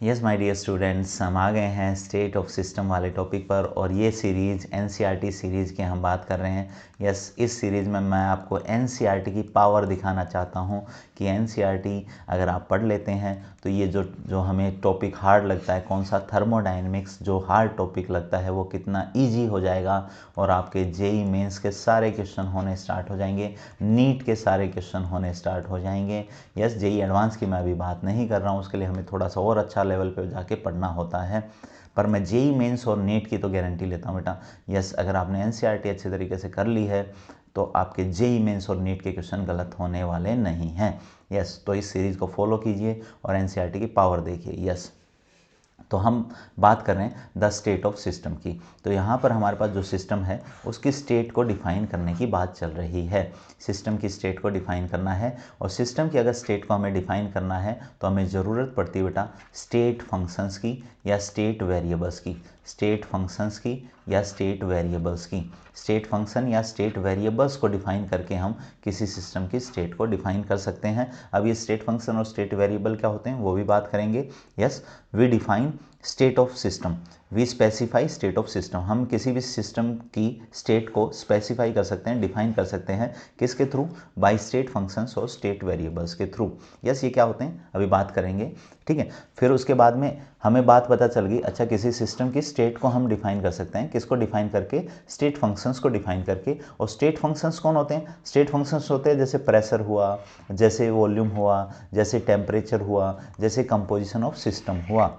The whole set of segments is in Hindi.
यस माय डियर स्टूडेंट्स, हम आ गए हैं स्टेट ऑफ सिस्टम वाले टॉपिक पर और ये सीरीज़ एनसीईआरटी सीरीज़ की हम बात कर रहे हैं। यस, इस सीरीज़ में मैं आपको एनसीईआरटी की पावर दिखाना चाहता हूँ कि एनसीईआरटी अगर आप पढ़ लेते हैं तो ये जो हमें टॉपिक हार्ड लगता है, कौन सा थर्मोडायनेमिक्स जो हार्ड टॉपिक लगता है वो कितना ईजी हो जाएगा और आपके जेई मेंस के सारे क्वेश्चन होने स्टार्ट हो जाएंगे, नीट के सारे क्वेश्चन होने स्टार्ट हो जाएंगे। यस, जेई एडवांस की मैं अभी बात नहीं कर रहा हूँ, उसके लिए हमें थोड़ा सा और अच्छा लेवल पे जाके पढ़ना होता है, पर मैं जेई मेंस और नीट की तो गारंटी लेता हूँ बेटा। यस, अगर आपने एनसीईआरटी अच्छे तरीके से कर ली है तो आपके जेई मेंस और नीट के क्वेश्चन गलत होने वाले नहीं हैं। यस, तो इस सीरीज़ को फॉलो कीजिए और एनसीईआरटी की पावर देखिए। यस, तो हम बात कर रहे हैं द स्टेट ऑफ सिस्टम की। तो यहाँ पर हमारे पास जो सिस्टम है उसकी स्टेट को डिफाइन करने की बात चल रही है। सिस्टम की स्टेट को डिफाइन करना है और सिस्टम की अगर स्टेट को हमें डिफाइन करना है तो हमें ज़रूरत पड़ती है बेटा स्टेट फंक्शंस की या स्टेट वेरिएबल्स की। स्टेट फंक्शंस की या स्टेट वेरिएबल्स की। स्टेट फंक्शन या स्टेट वेरिएबल्स को डिफाइन करके हम किसी सिस्टम की स्टेट को डिफाइन कर सकते हैं। अब ये स्टेट फंक्शन और स्टेट वेरिएबल क्या होते हैं वो भी बात करेंगे। Yes, we define state of system, we specify state of system. हम किसी भी सिस्टम की स्टेट को स्पेसिफाई कर सकते हैं, डिफाइन कर सकते हैं, किसके थ्रू? बाय स्टेट फंक्शंस और स्टेट वेरिएबल्स के थ्रू। यस, ये क्या होते हैं अभी बात करेंगे, ठीक है। फिर उसके बाद में हमें बात पता चल गई, अच्छा किसी सिस्टम की स्टेट को हम डिफाइन कर सकते हैं, किसको डिफाइन करके? स्टेट फंक्शंस को डिफाइन करके। और स्टेट फंक्शंस कौन होते हैं? स्टेट फंक्शंस होते हैं जैसे प्रेशर हुआ, जैसे वॉल्यूम हुआ, जैसे टेम्परेचर हुआ, जैसे कंपोजिशन ऑफ सिस्टम हुआ।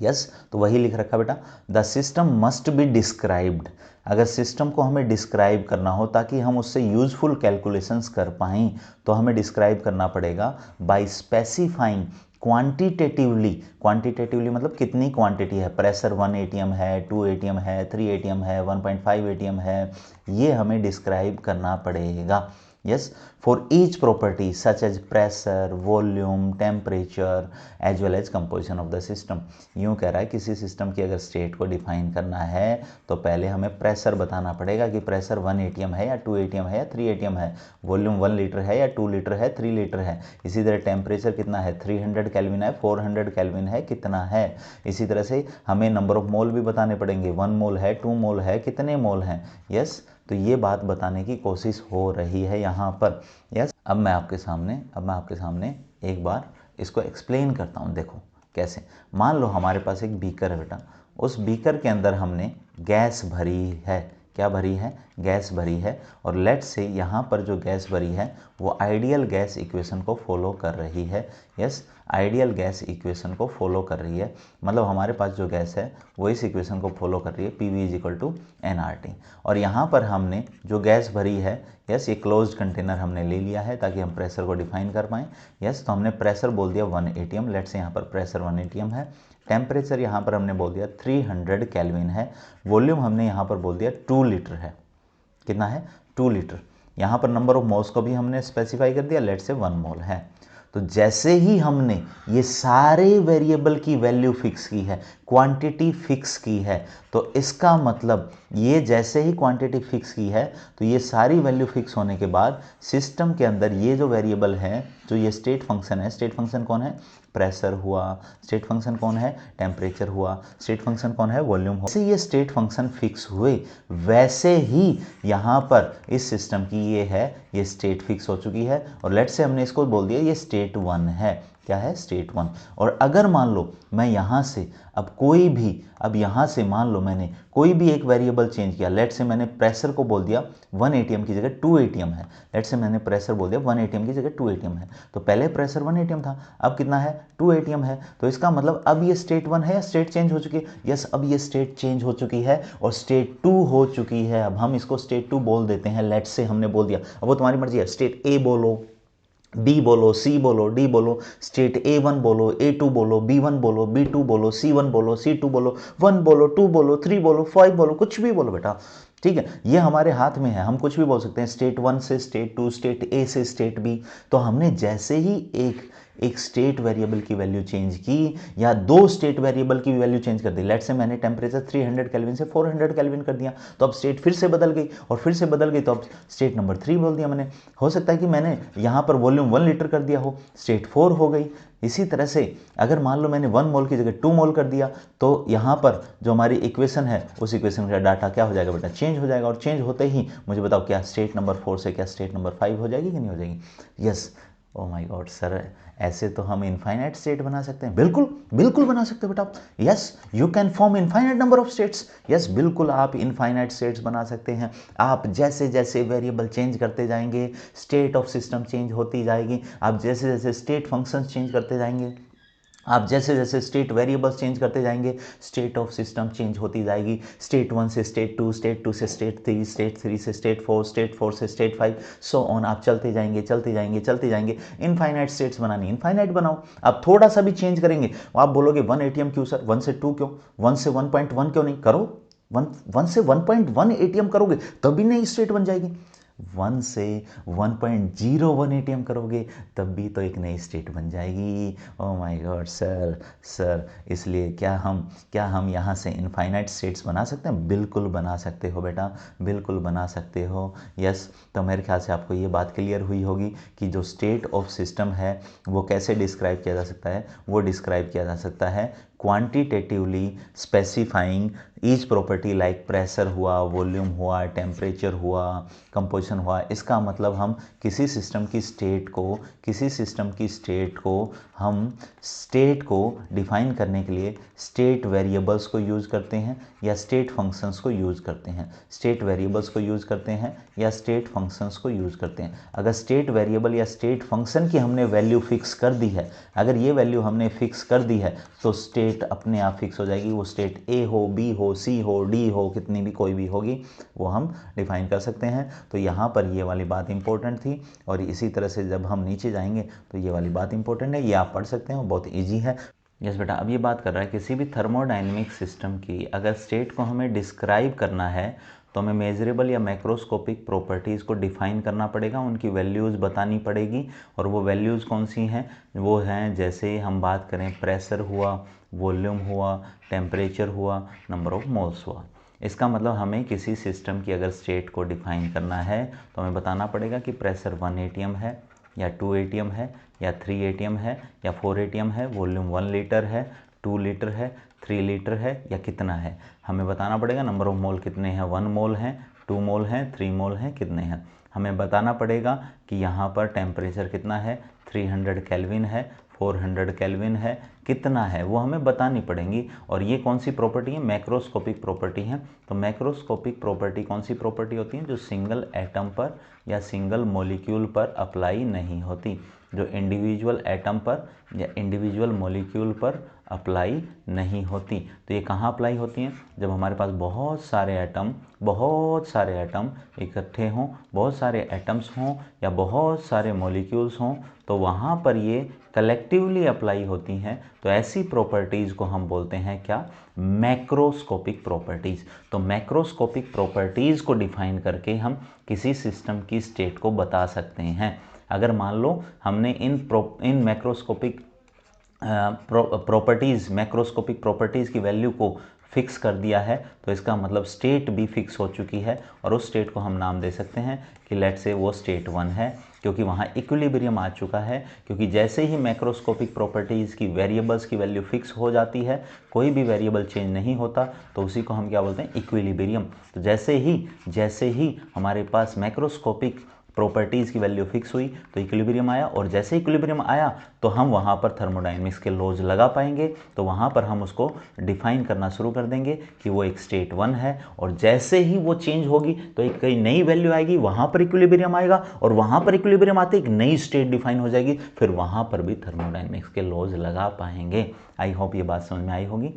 यस, तो वही लिख रखा बेटा, the system must be described. अगर सिस्टम को हमें डिस्क्राइब करना हो ताकि हम उससे यूजफुल कैलकुलेशंस कर पाएँ तो हमें डिस्क्राइब करना पड़ेगा बाय स्पेसिफाइंग क्वांटिटेटिवली। क्वांटिटेटिवली मतलब कितनी क्वांटिटी है, प्रेशर 1 एटीएम है, 2 एटीएम है, 3 एटीएम है, 1.5 एटीएम है, ये हमें डिस्क्राइब करना पड़ेगा। yes, for each property such as pressure, volume, temperature as well as composition of the system। यूँ कह रहा है किसी सिस्टम की अगर स्टेट को डिफाइन करना है तो पहले हमें प्रेशर बताना पड़ेगा कि प्रेशर 1 एटीएम है या 2 एटीएम है या 3 एटीएम है, वॉल्यूम 1 लीटर है या 2 लीटर है, 3 लीटर है। इसी तरह टेम्परेचर कितना है, 300 केल्विन है, 400 केल्विन है, कितना है। इसी तरह से हमें नंबर ऑफ मोल भी बताने पड़ेंगे, 1 मोल है, 2 मोल है, कितने मोल हैं। यस, तो ये बात बताने की कोशिश हो रही है यहाँ पर। यस, अब मैं आपके सामने एक बार इसको एक्सप्लेन करता हूँ। देखो कैसे, मान लो हमारे पास एक बीकर है बेटा, उस बीकर के अंदर हमने गैस भरी है। क्या भरी है? गैस भरी है। और लेट्स से यहाँ पर जो गैस भरी है वो आइडियल गैस इक्वेशन को फॉलो कर रही है। यस, आइडियल गैस इक्वेशन को फॉलो कर रही है, मतलब हमारे पास जो गैस है वो इस इक्वेशन को फॉलो कर रही है, PV = nRT। और यहाँ पर हमने जो गैस भरी है, यस, ये क्लोज्ड कंटेनर हमने ले लिया है ताकि हम प्रेशर को डिफाइन कर पाएँ। यस, तो हमने प्रेशर बोल दिया 1 एटीएम, लेट से यहाँ पर प्रेशर 1 एटीएम है। टेम्परेचर यहाँ पर हमने बोल दिया 300 केल्विन है। वॉल्यूम हमने यहाँ पर बोल दिया 2 लीटर है। कितना है? 2 लीटर। यहाँ पर नंबर ऑफ मोल्स को भी हमने स्पेसिफाई कर दिया, लेट से 1 मोल है। तो जैसे ही हमने ये सारे वेरिएबल की वैल्यू फिक्स की है, क्वांटिटी फिक्स की है, तो इसका मतलब ये जैसे ही क्वांटिटी फिक्स की है तो ये सारी वैल्यू फिक्स होने के बाद सिस्टम के अंदर ये जो वेरिएबल है, जो ये स्टेट फंक्शन है, स्टेट फंक्शन कौन है? प्रेशर हुआ। स्टेट फंक्शन कौन है? टेम्परेचर हुआ। स्टेट फंक्शन कौन है? वॉल्यूम हुआ। जैसे ये स्टेट फंक्शन फिक्स हुए वैसे ही यहाँ पर इस सिस्टम की ये है, ये स्टेट फिक्स हो चुकी है और लेट से हमने इसको बोल दिया ये स्टेट 1 है। क्या है? स्टेट 1। और अगर मान लो मैं यहाँ से अब यहाँ से मान लो मैंने कोई भी एक वेरिएबल चेंज किया, लेट से मैंने प्रेशर को बोल दिया 1 एटीएम की जगह 2 एटीएम है। लेट से मैंने प्रेशर बोल दिया 1 एटीएम की जगह 2 एटीएम है, तो पहले प्रेशर 1 एटीएम था, अब कितना है? 2 एटीएम है। तो इसका मतलब अब ये स्टेट 1 है या स्टेट चेंज हो चुकी है? यस, अब ये स्टेट चेंज हो चुकी है और स्टेट 2 हो चुकी है। अब हम इसको स्टेट 2 बोल देते हैं, लेट से हमने बोल दिया, अब वो तुम्हारी मर्जी है, स्टेट A बोलो, B बोलो, C बोलो, D बोलो, स्टेट A1 बोलो, A2 बोलो, B1 बोलो, B2 बोलो, C1 बोलो, C2 बोलो, 1 बोलो, 2 बोलो, 3 बोलो, 5 बोलो, कुछ भी बोलो बेटा, ठीक है। ये हमारे हाथ में है, हम कुछ भी बोल सकते हैं, स्टेट 1 से स्टेट 2, स्टेट A से स्टेट B। तो हमने जैसे ही एक एक स्टेट वेरिएबल की वैल्यू चेंज की या दो स्टेट वेरिएबल की वैल्यू चेंज कर दी, लेट्स से मैंने टेम्परेचर 300 केल्विन से 400 केल्विन कर दिया, तो अब स्टेट फिर से बदल गई और फिर से बदल गई, तो अब स्टेट नंबर 3 बोल दिया मैंने। हो सकता है कि मैंने यहाँ पर वॉल्यूम 1 लीटर कर दिया हो, स्टेट 4 हो गई। इसी तरह से अगर मान लो मैंने 1 मोल की जगह 2 मोल कर दिया, तो यहाँ पर जो हमारी इक्वेशन है उस इक्वेशन का डाटा क्या हो जाएगा बेटा, चेंज हो जाएगा। और चेंज होते ही मुझे बताओ क्या स्टेट नंबर 4 से क्या स्टेट नंबर 5 हो जाएगी कि नहीं हो जाएगी? Yes. O my God sir, ऐसे तो हम इनफाइनाइट स्टेट बना सकते हैं। बिल्कुल बिल्कुल बना सकते हो बेटा। Yes, you can form infinite number of states. Yes, बिल्कुल आप इनफाइनाइट स्टेट्स बना सकते हैं। आप जैसे जैसे वेरिएबल चेंज करते जाएंगे, स्टेट ऑफ सिस्टम चेंज होती जाएगी। आप जैसे जैसे स्टेट फंक्शंस चेंज करते जाएंगे, आप जैसे जैसे स्टेट वेरिएबल्स चेंज करते जाएंगे, स्टेट ऑफ सिस्टम चेंज होती जाएगी। स्टेट 1 से स्टेट 2, स्टेट 2 से स्टेट 3, स्टेट 3 से स्टेट 4, स्टेट 4 से स्टेट 5, सो ऑन। आप चलते जाएंगे चलते जाएंगे चलते जाएंगे। इनफाइनाइट स्टेट्स बनानी, इनफाइनाइट बनाओ। आप थोड़ा सा भी चेंज करेंगे, आप बोलोगे 1 एटीएम क्यों सर, 1 से 2 क्यों, 1 से 1.1 क्यों नहीं करो, 1 से 1.1 एटीएम करोगे तभी नई स्टेट बन जाएगी। 1 से 1.01 एटीएम करोगे तब भी तो एक नई स्टेट बन जाएगी। ओ माय गॉड सर, इसलिए क्या हम यहाँ से इनफाइनाइट स्टेट्स बना सकते हैं? बिल्कुल बना सकते हो बेटा, बिल्कुल बना सकते हो। यस, तो मेरे ख्याल से आपको ये बात क्लियर हुई होगी कि जो स्टेट ऑफ सिस्टम है वो कैसे डिस्क्राइब किया जा सकता है। वो डिस्क्राइब किया जा सकता है quantitatively specifying each property like pressure हुआ, वॉल्यूम हुआ, टेम्परेचर हुआ, कंपोजिशन हुआ। इसका मतलब हम किसी सिस्टम की स्टेट को डिफाइन करने के लिए स्टेट वेरिएबल्स को यूज़ करते हैं या स्टेट फंक्शंस को यूज़ करते हैं। स्टेट वेरिएबल्स को यूज़ करते हैं या स्टेट फंक्शंस को यूज़ करते हैं। अगर स्टेट वेरिएबल या स्टेट फंक्शन की हमने वैल्यू फिक्स कर दी है, अगर ये वैल्यू हमने फिक्स कर दी है तो स्टेट अपने आप फिक्स हो जाएगी। वो स्टेट ए हो, बी हो, सी हो, डी हो, कितनी भी कोई भी होगी वो हम डिफाइन कर सकते हैं। तो यहाँ पर ये वाली बात इंपॉर्टेंट थी। और इसी तरह से जब हम नीचे जाएंगे तो ये वाली बात इंपॉर्टेंट है, ये आप पढ़ सकते हैं, बहुत ईजी है। यस बेटा, अब ये बात कर रहा है किसी भी थर्मोडाइनमिक सिस्टम की अगर स्टेट को हमें डिस्क्राइब करना है तो हमें मेजरेबल या मैक्रोस्कोपिक प्रॉपर्टीज़ को डिफाइन करना पड़ेगा, उनकी वैल्यूज़ बतानी पड़ेगी। और वो वैल्यूज़ कौन सी हैं? वो हैं, जैसे हम बात करें प्रेशर हुआ, वॉल्यूम हुआ, टेम्परेचर हुआ, नंबर ऑफ मोल्स हुआ। इसका मतलब हमें किसी सिस्टम की अगर स्टेट को डिफाइन करना है तो हमें बताना पड़ेगा कि प्रेशर 1 एटीएम है या 2 एटीएम है या 3 एटीएम है या 4 एटीएम है, वॉल्यूम 1 लीटर है, 2 लीटर है, 3 लीटर है या कितना है। हमें बताना पड़ेगा नंबर ऑफ मोल कितने हैं, 1 मोल हैं, 2 मोल हैं, 3 मोल हैं, कितने हैं। हमें बताना पड़ेगा कि यहाँ पर टेम्परेचर कितना है, 300 केल्विन है, 400 केल्विन है, कितना है, वो हमें बतानी पड़ेंगी। और ये कौन सी प्रॉपर्टी है? मैक्रोस्कोपिक प्रॉपर्टी है। तो मैक्रोस्कोपिक प्रॉपर्टी कौन सी प्रॉपर्टी होती है? जो सिंगल एटम पर या सिंगल मॉलिक्यूल पर अप्लाई नहीं होती, जो इंडिविजुअल एटम पर या इंडिविजुअल मॉलिक्यूल पर अप्लाई नहीं होती। तो ये कहाँ अप्लाई होती हैं? जब हमारे पास बहुत सारे एटम इकट्ठे हों, बहुत सारे एटम्स हों या बहुत सारे मॉलिक्यूल्स हों, तो वहाँ पर ये कलेक्टिवली अप्लाई होती हैं। तो ऐसी प्रॉपर्टीज़ को हम बोलते हैं क्या? Macroscopic properties. तो मैक्रोस्कोपिक प्रॉपर्टीज़ को डिफाइन करके हम किसी सिस्टम की स्टेट को बता सकते हैं। अगर मान लो हमने इन मैक्रोस्कोपिक प्रॉपर्टीज़ की वैल्यू को फिक्स कर दिया है तो इसका मतलब स्टेट भी फिक्स हो चुकी है। और उस स्टेट को हम नाम दे सकते हैं कि लेट से वो स्टेट 1 है, क्योंकि वहाँ इक्विलिब्रियम आ चुका है। क्योंकि जैसे ही मैक्रोस्कोपिक प्रॉपर्टीज़ की वेरिएबल्स की वैल्यू फिक्स हो जाती है, कोई भी वेरिएबल चेंज नहीं होता, तो उसी को हम क्या बोलते हैं? इक्विलिब्रियम। तो जैसे ही हमारे पास मैक्रोस्कोपिक प्रॉपर्टीज़ की वैल्यू फिक्स हुई तो इक्विलिब्रियम आया, और जैसे इक्विलिब्रियम आया तो हम वहाँ पर थर्मोडायनेमिक्स के लॉज लगा पाएंगे। तो वहाँ पर हम उसको डिफाइन करना शुरू कर देंगे कि वो एक स्टेट 1 है। और जैसे ही वो चेंज होगी तो एक कई नई वैल्यू आएगी, वहाँ पर इक्विलिब्रियम आएगा, और वहाँ पर इक्विलिब्रियम आते एक नई स्टेट डिफाइन हो जाएगी। फिर वहाँ पर भी थर्मोडायनेमिक्स के लॉज लगा पाएंगे। आई होप ये बात समझ में आई होगी।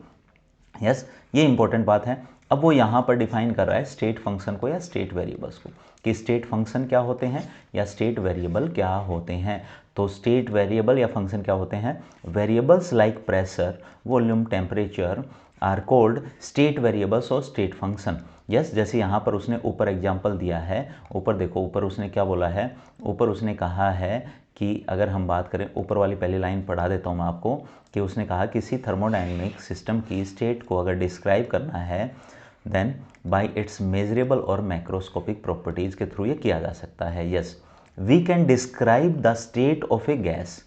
यस, ये इंपॉर्टेंट बात है। अब वो यहाँ पर डिफाइन कर रहा है स्टेट फंक्शन को या स्टेट वेरिएबल्स को, कि स्टेट फंक्शन क्या होते हैं या स्टेट वेरिएबल क्या होते हैं। तो स्टेट वेरिएबल या फंक्शन क्या होते हैं? Variables like pressure, volume, temperature are called state variables और स्टेट फंक्शन। यस, जैसे यहाँ पर उसने ऊपर एग्जाम्पल दिया है, ऊपर देखो, ऊपर उसने क्या बोला है? ऊपर उसने कहा है कि अगर हम बात करें, ऊपर वाली पहली लाइन पढ़ा देता हूँ मैं आपको, कि उसने कहा किसी थर्मोडायनेमिक सिस्टम की स्टेट को अगर डिस्क्राइब करना है देन बाय इट्स मेजरेबल और मैक्रोस्कोपिक प्रॉपर्टीज़ के थ्रू ये किया जा सकता है। Yes, we can describe the state of a gas.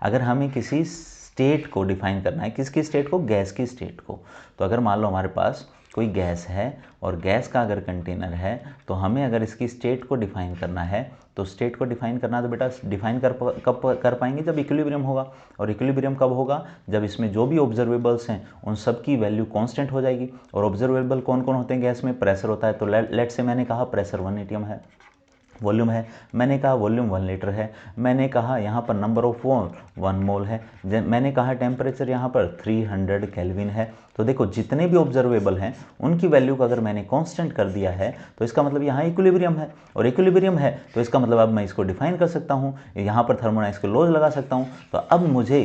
अगर हमें किसी स्टेट को डिफाइन करना है, किसकी स्टेट को? गैस की स्टेट को। तो अगर मान लो हमारे पास कोई गैस है और गैस का अगर कंटेनर है, तो हमें अगर इसकी स्टेट को डिफाइन करना है, तो स्टेट को डिफाइन करना तो बेटा डिफाइन कब कर पाएंगे? जब इक्विलिब्रियम होगा। और इक्विलिब्रियम कब होगा? जब इसमें जो भी ऑब्जर्वेबल्स हैं उन सब की वैल्यू कांस्टेंट हो जाएगी। और ऑब्जर्वेबल कौन कौन होते हैं गैस में? प्रेशर होता है। तो लेट से मैंने कहा प्रेशर 1 एटीएम है, वॉल्यूम है, मैंने कहा वॉल्यूम 1 लीटर है, मैंने कहा यहाँ पर नंबर ऑफ मोल 1 मोल है, मैंने कहा टेम्परेचर यहाँ पर 300 केल्विन है। तो देखो जितने भी ऑब्जर्वेबल हैं उनकी वैल्यू को अगर मैंने कांस्टेंट कर दिया है तो इसका मतलब यहाँ इक्विलिब्रियम है। और इक्विलिब्रियम है तो इसका मतलब अब मैं इसको डिफाइन कर सकता हूँ, यहाँ पर थर्मोडायनामिक्स के लॉज लगा सकता हूँ। तो अब मुझे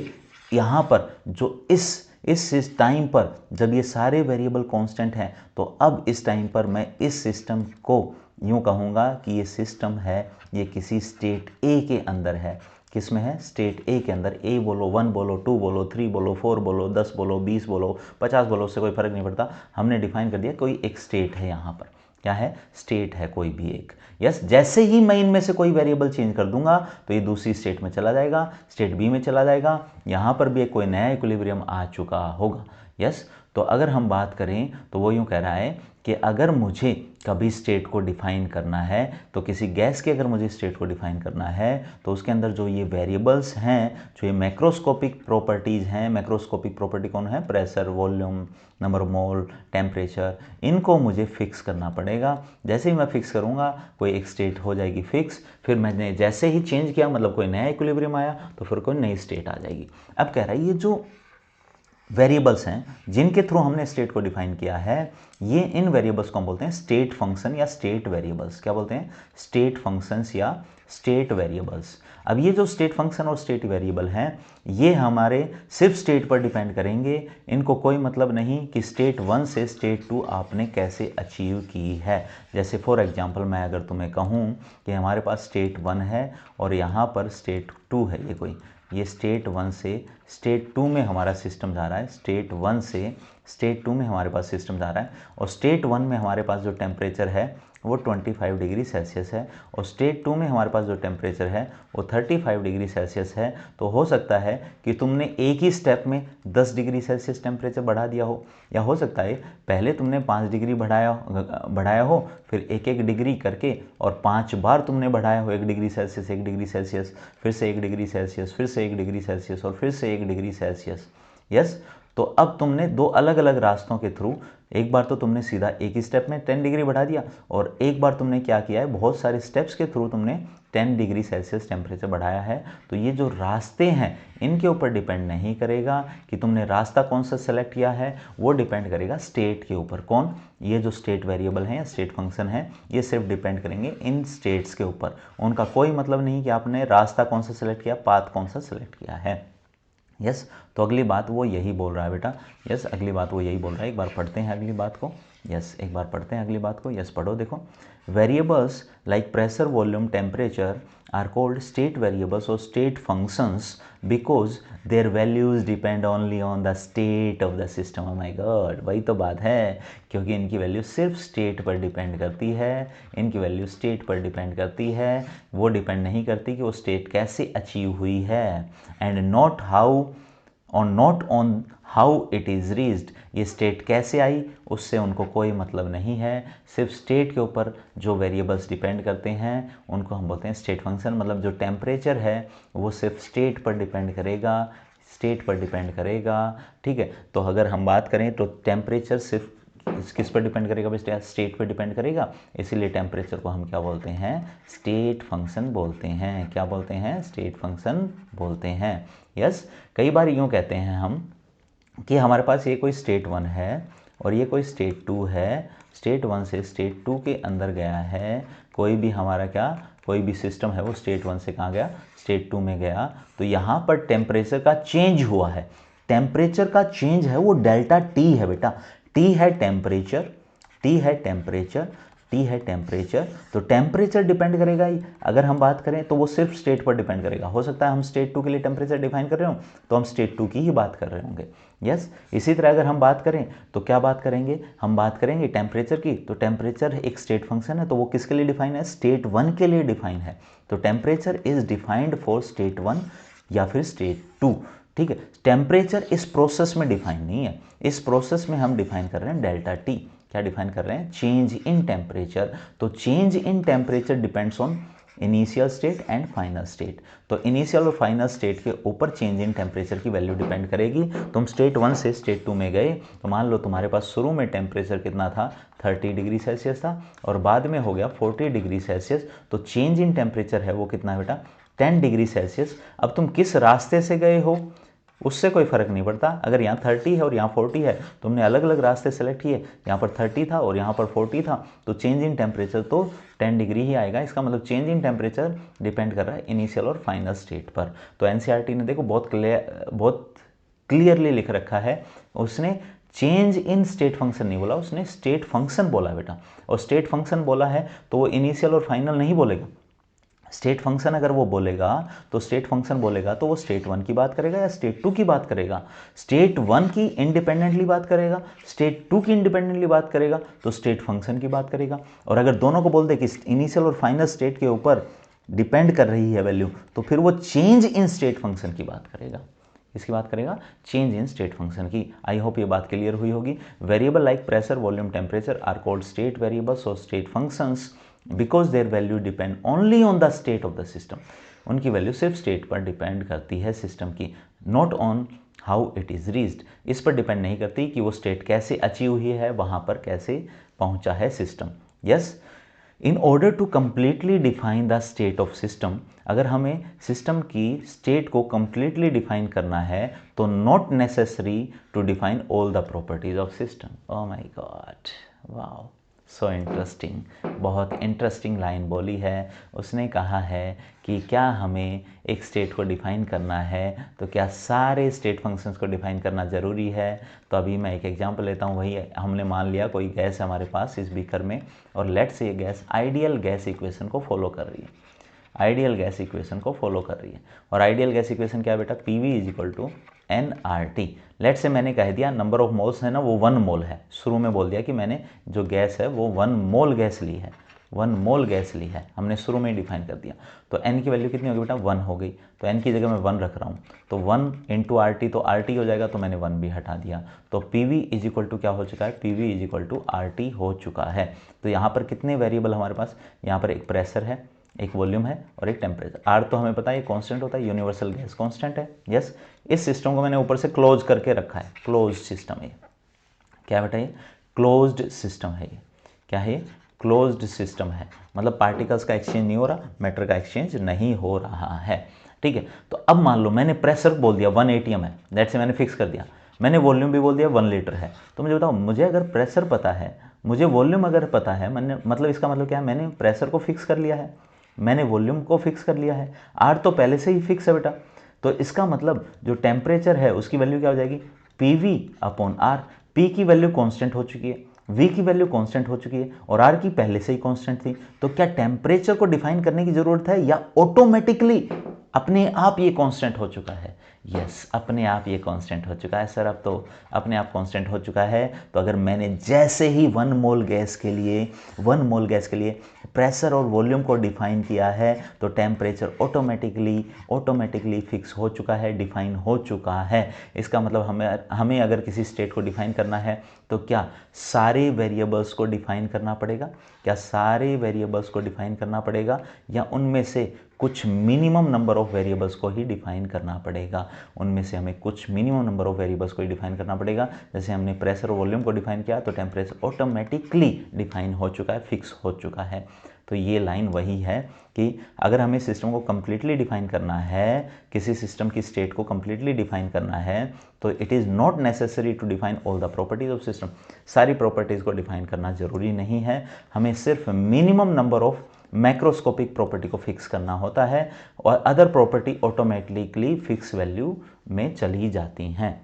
यहाँ पर जो इस टाइम पर जब ये सारे वेरिएबल कांस्टेंट हैं, तो अब इस टाइम पर मैं इस सिस्टम को यूँ कहूँगा कि ये सिस्टम है, ये किसी स्टेट ए के अंदर है। किस में है? स्टेट ए के अंदर। ए बोलो, 1 बोलो, 2 बोलो, 3 बोलो, 4 बोलो, 10 बोलो, 20 बोलो, 50 बोलो, उससे कोई फर्क नहीं पड़ता। हमने डिफाइन कर दिया कोई एक स्टेट है, यहाँ पर क्या है? स्टेट है कोई भी एक। यस, जैसे ही मैं इनमें से कोई वेरिएबल चेंज कर दूंगा तो ये दूसरी स्टेट में चला जाएगा, स्टेट बी में चला जाएगा, यहाँ पर भी एक कोई नया इक्विलिब्रियम आ चुका होगा। यस, तो अगर हम बात करें तो वो यूँ कह रहा है कि अगर मुझे कभी स्टेट को डिफाइन करना है, तो किसी गैस की अगर मुझे स्टेट को डिफाइन करना है, तो उसके अंदर जो ये वेरिएबल्स हैं, जो ये मैक्रोस्कोपिक प्रॉपर्टीज़ हैं, मैक्रोस्कोपिक प्रॉपर्टी कौन है? Pressure, volume, number of mole, temperature, इनको मुझे फिक्स करना पड़ेगा। जैसे ही मैं फिक्स करूँगा कोई एक स्टेट हो जाएगी फिक्स, फिर मैंने जैसे ही चेंज किया, मतलब कोई नया इक्विलिब्रियम आया, तो फिर कोई नई स्टेट आ जाएगी। अब कह रहा है ये जो वेरिएबल्स हैं जिनके थ्रू हमने स्टेट को डिफाइन किया है, ये इन वेरिएबल्स को हम बोलते हैं स्टेट फंक्शन या स्टेट वेरिएबल्स। क्या बोलते हैं? स्टेट फंक्शंस या स्टेट वेरिएबल्स। अब ये जो स्टेट फंक्शन और स्टेट वेरिएबल हैं, ये हमारे सिर्फ स्टेट पर डिपेंड करेंगे। इनको कोई मतलब नहीं कि स्टेट 1 से स्टेट 2 आपने कैसे अचीव की है। जैसे फॉर एग्जांपल मैं अगर तुम्हें कहूँ कि हमारे पास स्टेट 1 है और यहाँ पर स्टेट 2 है, ये स्टेट 1 से स्टेट 2 में हमारा सिस्टम जा रहा है, स्टेट 1 से स्टेट 2 में हमारे पास सिस्टम जा रहा है। और स्टेट 1 में हमारे पास जो टेम्परेचर है वो 25 डिग्री सेल्सियस है, और स्टेट 2 में हमारे पास जो टेम्परेचर है वो 35 डिग्री सेल्सियस है। तो हो सकता है कि तुमने एक ही स्टेप में 10 डिग्री सेल्सियस टेम्परेचर बढ़ा दिया हो, या हो सकता है पहले तुमने 5 डिग्री बढ़ाया हो, फिर एक एक डिग्री करके और 5 बार तुमने बढ़ाया हो 1 डिग्री सेल्सियस, 1 डिग्री सेल्सियस, फिर से 1 डिग्री सेल्सियस, फिर से 1 डिग्री सेल्सियस और फिर से 1 डिग्री सेल्सियस। यस, तो अब तुमने दो अलग अलग रास्तों के थ्रू, एक बार तो तुमने सीधा एक ही स्टेप में 10 डिग्री बढ़ा दिया, और एक बार तुमने क्या किया है, बहुत सारे स्टेप्स के थ्रू तुमने 10 डिग्री सेल्सियस टेम्परेचर बढ़ाया है। तो ये जो रास्ते हैं इनके ऊपर डिपेंड नहीं करेगा कि तुमने रास्ता कौन सा सेलेक्ट किया है, वो डिपेंड करेगा स्टेट के ऊपर। कौन? ये जो स्टेट वेरिएबल हैं या स्टेट फंक्शन है, ये सिर्फ डिपेंड करेंगे इन स्टेट्स के ऊपर। उनका कोई मतलब नहीं कि आपने रास्ता कौन सा सेलेक्ट किया, पाथ कौन सा सेलेक्ट किया है। यस, तो अगली बात वो यही बोल रहा है बेटा। यस, अगली बात वो यही बोल रहा है। एक बार पढ़ते हैं अगली बात को। यस, एक बार पढ़ते हैं अगली बात को। यस, पढ़ो। देखो, variables like pressure, volume, temperature are called state variables और state functions because their values depend only on the state of the system. Oh my god, वही तो बात है, क्योंकि इनकी वैल्यू सिर्फ स्टेट पर डिपेंड करती है। इनकी वैल्यू स्टेट पर डिपेंड करती है, वो डिपेंड नहीं करती कि वो स्टेट कैसे अचीव हुई है, and not on how it is reached. ये स्टेट कैसे आई उससे उनको कोई मतलब नहीं है। सिर्फ स्टेट के ऊपर जो वेरिएबल्स डिपेंड करते हैं उनको हम बोलते हैं स्टेट फंक्शन। मतलब जो टेम्परेचर है वो सिर्फ स्टेट पर डिपेंड करेगा, स्टेट पर डिपेंड करेगा। ठीक है, तो अगर हम बात करें तो टेम्परेचर सिर्फ किस पर डिपेंड करेगा बेटा? स्टेट पर डिपेंड करेगा। इसीलिए टेम्परेचर को हम क्या बोलते हैं? स्टेट फंक्शन बोलते हैं। क्या बोलते हैं? स्टेट फंक्शन बोलते हैं। यस, कई बार यूँ कहते हैं हम कि हमारे पास ये कोई स्टेट 1 है और ये कोई स्टेट 2 है। स्टेट 1 से स्टेट 2 के अंदर गया है कोई भी हमारा कोई भी सिस्टम है, वो स्टेट 1 से कहाँ गया? स्टेट 2 में गया। तो यहाँ पर टेम्परेचर का चेंज हुआ है। टेम्परेचर का चेंज है वो डेल्टा टी है बेटा। टी है टेम्परेचर, टी है टेम्परेचर, टी है टेम्परेचर, तो टेम्परेचर डिपेंड करेगा ही। अगर हम बात करें तो वो सिर्फ स्टेट पर डिपेंड करेगा। हो सकता है हम स्टेट 2 के लिए टेम्परेचर डिफाइन कर रहे हो तो हम स्टेट 2 की ही बात कर रहे होंगे। यस, इसी तरह अगर हम बात करें तो क्या बात करेंगे, हम बात करेंगे टेम्परेचर की। तो टेम्परेचर एक स्टेट फंक्शन है, तो वो किसके लिए डिफाइन है, स्टेट 1 के लिए डिफाइन है। तो temperature is defined for state 1 या फिर स्टेट 2। ठीक है, टेम्परेचर इस प्रोसेस में डिफाइन नहीं है। इस प्रोसेस में हम डिफाइन कर रहे हैं डेल्टा टी। क्या डिफाइन कर रहे हैं, चेंज इन टेम्परेचर। तो change in temperature depends on initial state and final state. तो इनिशियल और फाइनल स्टेट के ऊपर चेंज इन टेम्परेचर की वैल्यू डिपेंड करेगी। तुम स्टेट 1 से स्टेट 2 में गए तो मान लो तुम्हारे पास शुरू में टेम्परेचर कितना था, 30 डिग्री सेल्सियस था, और बाद में हो गया 40 डिग्री सेल्सियस। तो चेंज इन टेम्परेचर है वो कितना है बेटा, 10 डिग्री सेल्सियस। अब तुम किस रास्ते से गए हो उससे कोई फ़र्क नहीं पड़ता। अगर यहाँ 30 है और यहाँ 40 है, तुमने अलग अलग रास्ते सेलेक्ट किए, यहाँ पर 30 था और यहाँ पर 40 था, तो चेंज इन टेम्परेचर तो 10 डिग्री ही आएगा। इसका मतलब चेंज इन टेम्परेचर डिपेंड कर रहा है इनिशियल और फाइनल स्टेट पर। तो एनसीईआरटी ने देखो बहुत क्लियरली लिख रखा है, उसने चेंज इन स्टेट फंक्शन नहीं बोला, उसने स्टेट फंक्शन बोला बेटा। और स्टेट फंक्शन बोला है तो वो इनिशियल और फाइनल नहीं बोलेगा। स्टेट फंक्शन अगर वो बोलेगा तो स्टेट फंक्शन बोलेगा तो वो स्टेट 1 की बात करेगा या स्टेट 2 की बात करेगा। स्टेट 1 की इंडिपेंडेंटली बात करेगा, स्टेट 2 की इंडिपेंडेंटली बात करेगा, तो स्टेट फंक्शन की बात करेगा। और अगर दोनों को बोल दे कि इनिशियल और फाइनल स्टेट के ऊपर डिपेंड कर रही है वैल्यू, तो फिर वो चेंज इन स्टेट फंक्शन की बात करेगा। इसकी बात करेगा, चेंज इन स्टेट फंक्शन की। आई होप ये बात क्लियर हुई होगी। Variable like pressure, volume, temperature are called state variables और state functions because their value depend only on the state of the system. उनकी वैल्यू सिर्फ स्टेट पर डिपेंड करती है सिस्टम की, not on how it is reached. इस पर डिपेंड नहीं करती कि वो स्टेट कैसे अचीव हुई है, वहाँ पर कैसे पहुँचा है system. Yes, in order to completely define the state of system, अगर हमें सिस्टम की स्टेट को कंप्लीटली डिफाइन करना है तो not necessary to define all the properties of system. Oh my god, wow, so interesting. बहुत इंटरेस्टिंग लाइन बोली है। उसने कहा है कि क्या हमें एक स्टेट को डिफाइन करना है तो क्या सारे स्टेट फंक्शंस को डिफाइन करना ज़रूरी है। तो अभी मैं एक एग्जांपल लेता हूँ। वही हमने मान लिया कोई गैस है हमारे पास इस बीकर में, और लेट से ये गैस आइडियल गैस इक्वेशन को फॉलो कर रही है, आइडियल गैस इक्वेशन को फॉलो कर रही है। और आइडियल गैस इक्वेशन क्या है बेटा, PV is equal to nRT। Let say मैंने कह दिया नंबर ऑफ मोल्स है ना वो 1 मोल है, शुरू में बोल दिया कि मैंने जो गैस है वो 1 मोल गैस ली है, 1 मोल गैस ली है, हमने शुरू में ही डिफाइन कर दिया। तो n की वैल्यू कितनी होगी बेटा, 1 हो गई। तो n की जगह मैं 1 रख रहा हूँ, तो 1 इंटू RT, तो RT हो जाएगा, तो मैंने 1 भी हटा दिया। तो PV इज इक्वल टू क्या हो चुका है, PV is equal to RT हो चुका है। तो यहाँ पर कितने वेरिएबल हमारे पास, यहाँ पर एक प्रेशर है, एक वॉल्यूम है और एक टेम्परेचर। R तो हमें पता है ये कांस्टेंट होता है, यूनिवर्सल गैस कांस्टेंट है। यस, इस सिस्टम को मैंने ऊपर से क्लोज करके रखा है, क्लोज सिस्टम है। क्या बेटा, ये क्लोज्ड सिस्टम है। ये क्या है, क्लोज्ड सिस्टम है, मतलब पार्टिकल्स का एक्सचेंज नहीं हो रहा, मैटर का एक्सचेंज नहीं हो रहा है। ठीक है, तो अब मान लो मैंने प्रेशर बोल दिया 1 atm है, दैट से मैंने फिक्स कर दिया। मैंने वॉल्यूम भी बोल दिया 1 लीटर है। तो मुझे बताओ, मुझे अगर प्रेशर पता है, मुझे वॉल्यूम अगर पता है, मैंने मतलब इसका मतलब क्या है, मैंने प्रेशर को फिक्स कर लिया है, मैंने वॉल्यूम को फिक्स कर लिया है, R तो पहले से ही फिक्स है बेटा। तो इसका मतलब जो टेम्परेचर है उसकी वैल्यू क्या हो जाएगी, PV अपॉन R। P की वैल्यू कांस्टेंट हो चुकी है, V की वैल्यू कांस्टेंट हो चुकी है और R की पहले से ही कांस्टेंट थी। तो क्या टेम्परेचर को डिफाइन करने की जरूरत है या ऑटोमेटिकली अपने आप ये कांस्टेंट हो चुका है। यस, अपने आप ये कांस्टेंट हो चुका है सर, अब तो अपने आप कांस्टेंट हो चुका है। तो अगर मैंने जैसे ही 1 मोल गैस के लिए प्रेशर और वॉल्यूम को डिफाइन किया है तो टेम्परेचर ऑटोमेटिकली फिक्स हो चुका है, डिफाइन हो चुका है। इसका मतलब हमें अगर किसी स्टेट को डिफाइन करना है तो क्या सारे वेरिएबल्स को डिफाइन करना पड़ेगा, क्या सारे वेरिएबल्स को डिफाइन करना पड़ेगा या उनमें से कुछ मिनिमम नंबर ऑफ वेरिएबल्स को ही डिफाइन करना पड़ेगा। उनमें से हमें कुछ मिनिमम नंबर ऑफ वेरिएबल्स को ही डिफाइन करना पड़ेगा। जैसे हमने प्रेशर और वॉल्यूम को डिफाइन किया तो टेम्परेचर ऑटोमेटिकली डिफाइन हो चुका है, फिक्स हो चुका है। तो ये लाइन वही है कि अगर हमें सिस्टम को कम्प्लीटली डिफाइन करना है, किसी सिस्टम की स्टेट को कम्प्लीटली डिफाइन करना है, तो it is not necessary to define all the properties of system. सारी प्रॉपर्टीज़ को डिफाइन करना ज़रूरी नहीं है, हमें सिर्फ minimum number of macroscopic property को फिक्स करना होता है और other property automatically fix value में चली जाती हैं।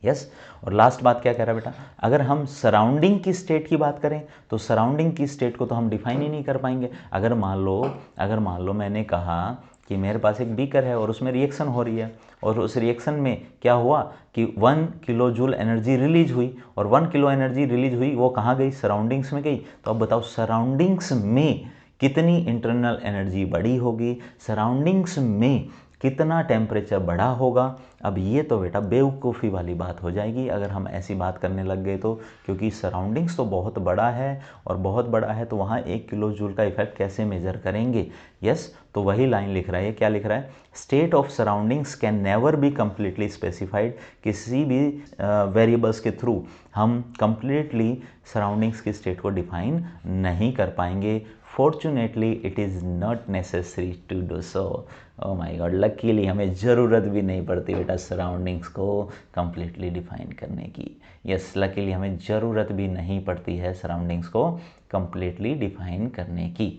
यस। और लास्ट बात क्या कह रहा है बेटा, अगर हम सराउंडिंग की स्टेट की बात करें तो सराउंडिंग की स्टेट को तो हम डिफाइन ही नहीं कर पाएंगे। अगर मान लो मैंने कहा कि मेरे पास एक बीकर है और उसमें रिएक्शन हो रही है, और उस रिएक्शन में क्या हुआ कि 1 किलो जूल एनर्जी रिलीज हुई, और 1 किलो एनर्जी रिलीज हुई, वो कहाँ गई, सराउंडिंग्स में गई। तो अब बताओ सराउंडिंग्स में कितनी इंटरनल एनर्जी बढ़ी होगी, सराउंडिंग्स में कितना टेम्परेचर बढ़ा होगा। अब ये तो बेटा बेवकूफ़ी वाली बात हो जाएगी अगर हम ऐसी बात करने लग गए तो, क्योंकि सराउंडिंग्स तो बहुत बड़ा है, और बहुत बड़ा है तो वहाँ 1 किलो जूल का इफेक्ट कैसे मेजर करेंगे। यस, तो वही लाइन लिख रहा है, क्या लिख रहा है, state of surroundings can never be completely specified. किसी भी वेरिएबल्स के थ्रू हम कम्प्लीटली सराउंडिंग्स की स्टेट को डिफाइन नहीं कर पाएंगे। Fortunately it is not necessary to do so. Oh my god, luckily हमें ज़रूरत भी नहीं पड़ती बेटा सराउंडिंग्स को कम्प्लीटली डिफाइन करने की। यस, लकीली हमें ज़रूरत भी नहीं पड़ती है सराउंडिंग्स को कम्प्लीटली डिफाइन करने की।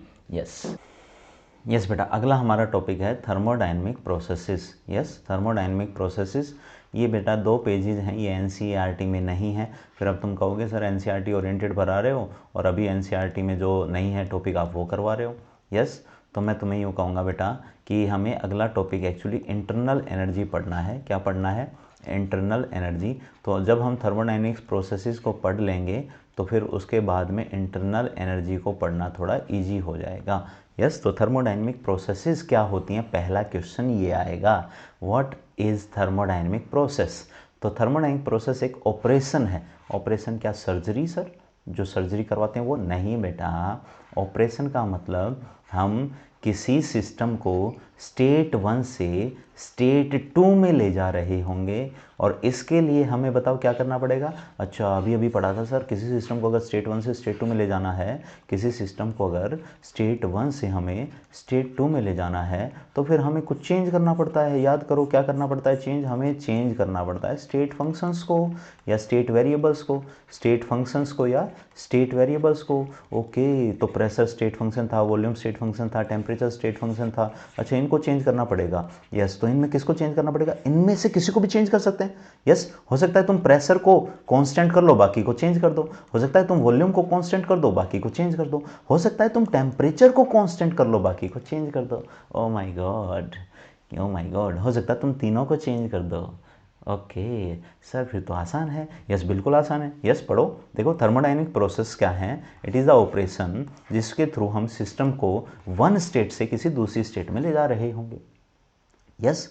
यस बेटा, अगला हमारा टॉपिक है thermodynamic processes. Yes, thermodynamic processes, ये बेटा 2 पेजेज हैं, ये एनसीईआरटी में नहीं है। फिर अब तुम कहोगे सर एनसीईआरटी ओरिएंटेड भरा रहे हो और अभी एनसीईआरटी में जो नहीं है टॉपिक आप वो करवा रहे हो। यस, तो मैं तुम्हें यूँ कहूँगा बेटा कि हमें अगला टॉपिक एक्चुअली इंटरनल एनर्जी पढ़ना है। क्या पढ़ना है, इंटरनल एनर्जी। तो जब हम थर्मोडायनेमिक्स प्रोसेसेस को पढ़ लेंगे तो फिर उसके बाद में इंटरनल एनर्जी को पढ़ना थोड़ा ईजी हो जाएगा। यस, तो थर्मोडायनेमिक प्रोसेसेस क्या होती हैं, पहला क्वेश्चन ये आएगा, व्हाट इज़ थर्मोडायनेमिक प्रोसेस। तो थर्मोडायनेमिक प्रोसेस एक ऑपरेशन है। ऑपरेशन क्या, सर्जरी सर, जो सर्जरी करवाते हैं वो नहीं बेटा। ऑपरेशन का मतलब हम किसी सिस्टम को स्टेट 1 से स्टेट 2 में ले जा रहे होंगे, और इसके लिए हमें बताओ क्या करना पड़ेगा। अच्छा, अभी अभी पढ़ा था सर, किसी सिस्टम को अगर स्टेट 1 से स्टेट 2 में ले जाना है, किसी सिस्टम को अगर स्टेट 1 से हमें स्टेट 2 में ले जाना है तो फिर हमें कुछ चेंज करना पड़ता है। याद करो क्या करना पड़ता है, हमें चेंज करना पड़ता है स्टेट फंक्शंस को या स्टेट वेरिएबल्स को, स्टेट फंक्शंस को या स्टेट वेरिएबल्स को। ओके, तो प्रेशर स्टेट फंक्शन था, वॉल्यूम स्टेट फंक्शन था, टेम्परेचर स्टेट फंक्शन था। अच्छा, इनको चेंज करना पड़ेगा। यस, तो इनमें किसको चेंज करना पड़ेगा, इनमें से किसी को भी चेंज कर सकते हैं। यस, हो सकता है तुम प्रेशर को कांस्टेंट कर लो, बाकी को चेंज कर दो। हो सकता है तुम वॉल्यूम को कांस्टेंट कर दो, बाकी को चेंज कर दो। हो सकता है तुम टेम्परेचर को कांस्टेंट कर लो, बाकी को चेंज कर दो। ओ my God, O my God, हो सकता है तुम तीनों को चेंज कर दो। ओके सर, फिर तो आसान है। यस, बिल्कुल आसान है। यस, पढ़ो, देखो थर्मोडायनेमिक प्रोसेस क्या है, इट इज़ द ऑपरेशन जिसके थ्रू हम सिस्टम को 1 स्टेट से किसी दूसरी स्टेट में ले जा रहे होंगे। यस,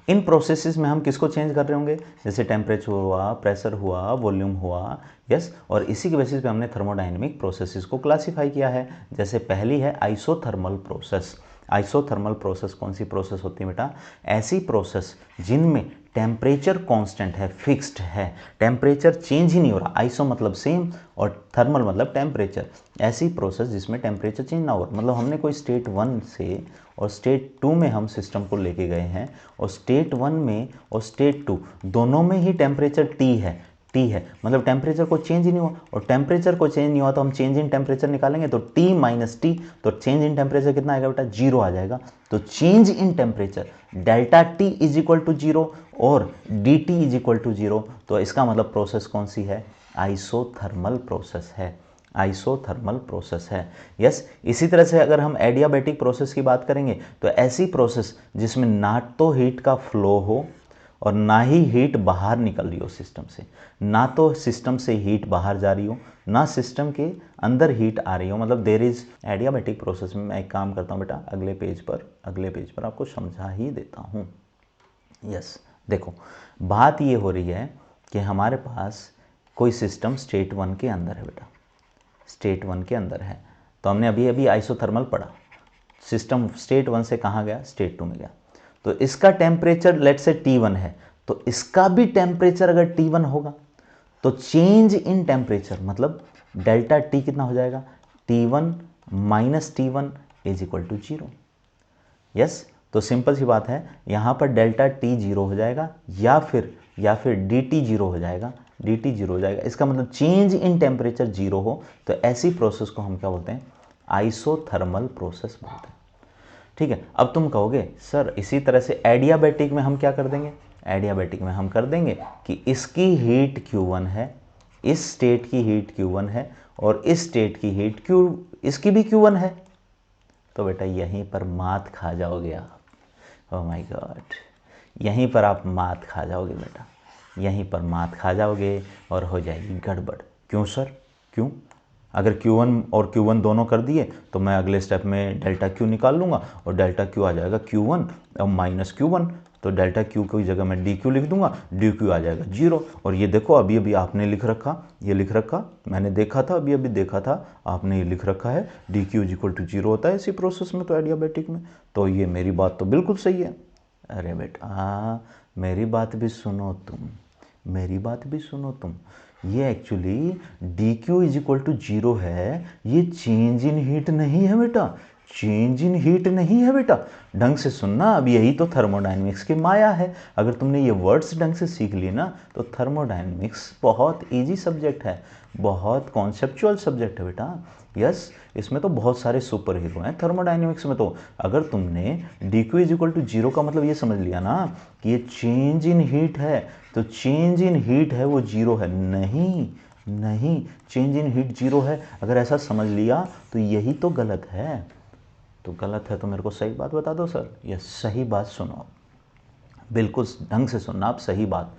इन प्रोसेसेस में हम किसको चेंज कर रहे होंगे, जैसे टेम्परेचर हुआ, प्रेशर हुआ, वॉल्यूम हुआ। यस, और इसी के बेसिस पे हमने थर्मोडायनेमिक प्रोसेसेस को क्लासिफाई किया है। जैसे पहली है आइसोथर्मल प्रोसेस। आइसोथर्मल प्रोसेस कौन सी प्रोसेस होती है बेटा, ऐसी प्रोसेस जिनमें टेम्परेचर कांस्टेंट है, फिक्स्ड है, टेम्परेचर चेंज ही नहीं हो रहा। आइसो मतलब सेम और थर्मल मतलब टेम्परेचर। ऐसी प्रोसेस जिसमें टेम्परेचर चेंज ना हो, मतलब हमने कोई स्टेट 1 से और स्टेट 2 में हम सिस्टम को लेके गए हैं, और स्टेट 1 में और स्टेट 2 दोनों में ही टेम्परेचर टी है, मतलब टेम्परेचर को चेंज ही नहीं हुआ, और टेम्परेचर को चेंज नहीं हुआ तो हम चेंज इन टेम्परेचर निकालेंगे, तो T माइनस टी, तो चेंज इन टेम्परेचर कितना आएगा बेटा, 0 आ जाएगा। तो change in temperature delta T is equal to 0 और dt इज इक्वल टू 0। तो इसका मतलब प्रोसेस कौन सी है, आइसोथर्मल प्रोसेस है, आइसोथर्मल प्रोसेस है। यस, इसी तरह से अगर हम एडियाबैटिक प्रोसेस की बात करेंगे तो ऐसी प्रोसेस जिसमें ना तो हीट का फ्लो हो और ना ही हीट बाहर निकल रही हो सिस्टम से, ना तो सिस्टम से हीट बाहर जा रही हो, ना सिस्टम के अंदर हीट आ रही हो, मतलब देर इज एडियाबैटिक प्रोसेस में। मैं एक काम करता हूँ बेटा, अगले पेज पर आपको समझा ही देता हूँ। यस, देखो बात ये हो रही है कि हमारे पास कोई सिस्टम स्टेट 1 के अंदर है बेटा, स्टेट 1 के अंदर है। तो हमने अभी अभी आइसोथर्मल पढ़ा, सिस्टम स्टेट 1 से कहाँ गया, स्टेट 2 में गया। तो इसका टेम्परेचर लेट से T1 है, तो इसका भी टेम्परेचर अगर T1 होगा तो चेंज इन टेम्परेचर मतलब डेल्टा T कितना हो जाएगा, T1 minus T1 is equal to 0। Yes, तो सिंपल सी बात है, यहाँ पर डेल्टा T 0 हो जाएगा या फिर dt 0 हो जाएगा, dt 0 हो जाएगा। इसका मतलब चेंज इन टेम्परेचर 0 हो, तो ऐसी प्रोसेस को हम क्या बोलते हैं, आइसोथर्मल प्रोसेस बोलते हैं। ठीक है, अब तुम कहोगे सर इसी तरह से एडियाबैटिक में हम क्या कर देंगे, एडियाबैटिक में हम कर देंगे कि इसकी हीट Q1 है, इस स्टेट की हीट Q1 है और इस स्टेट की हीट इसकी भी Q1 है। तो बेटा यहीं पर मात खा जाओगे आप। ओह माय गॉड, यहीं पर आप मात खा जाओगे बेटा, यहीं पर मात खा जाओगे और हो जाएगी गड़बड़। क्यों सर, क्यों? अगर Q1 और Q1 दोनों कर दिए तो मैं अगले स्टेप में डेल्टा Q निकाल लूँगा और डेल्टा Q आ जाएगा Q1 और माइनस Q1, तो डेल्टा Q की जगह मैं DQ लिख दूंगा, DQ आ जाएगा 0। और ये देखो अभी अभी आपने लिख रखा, ये लिख रखा, मैंने देखा था, अभी अभी देखा था, आपने ये लिख रखा है DQ = 0 होता है इसी प्रोसेस में, तो एडियाबैटिक में। तो ये मेरी बात तो बिल्कुल सही है। अरे बेटा मेरी बात भी सुनो तुम, मेरी बात भी सुनो तुम। ये एक्चुअली DQ = 0 है, ये चेंज इन हीट नहीं है बेटा, चेंज इन हीट नहीं है बेटा। ढंग से सुनना, अब यही तो थर्मोडायनेमिक्स की माया है। अगर तुमने ये वर्ड्स ढंग से सीख लिए ना तो थर्मोडायनेमिक्स बहुत इजी सब्जेक्ट है, बहुत कॉन्सेप्चुअल सब्जेक्ट है बेटा। यस, इसमें तो बहुत सारे सुपर हीरो हैं थर्मोडायनेमिक्स में। तो अगर तुमने DQ = 0 का मतलब ये समझ लिया ना कि ये चेंज इन हीट है, तो चेंज इन हीट है वो 0 है, नहीं नहीं, चेंज इन हीट 0 है। अगर ऐसा समझ लिया तो यही तो गलत है। तो गलत है तो मेरे को सही बात बता दो सर। ये सही बात सुनो, बिल्कुल ढंग से सुनना आप, सही बात,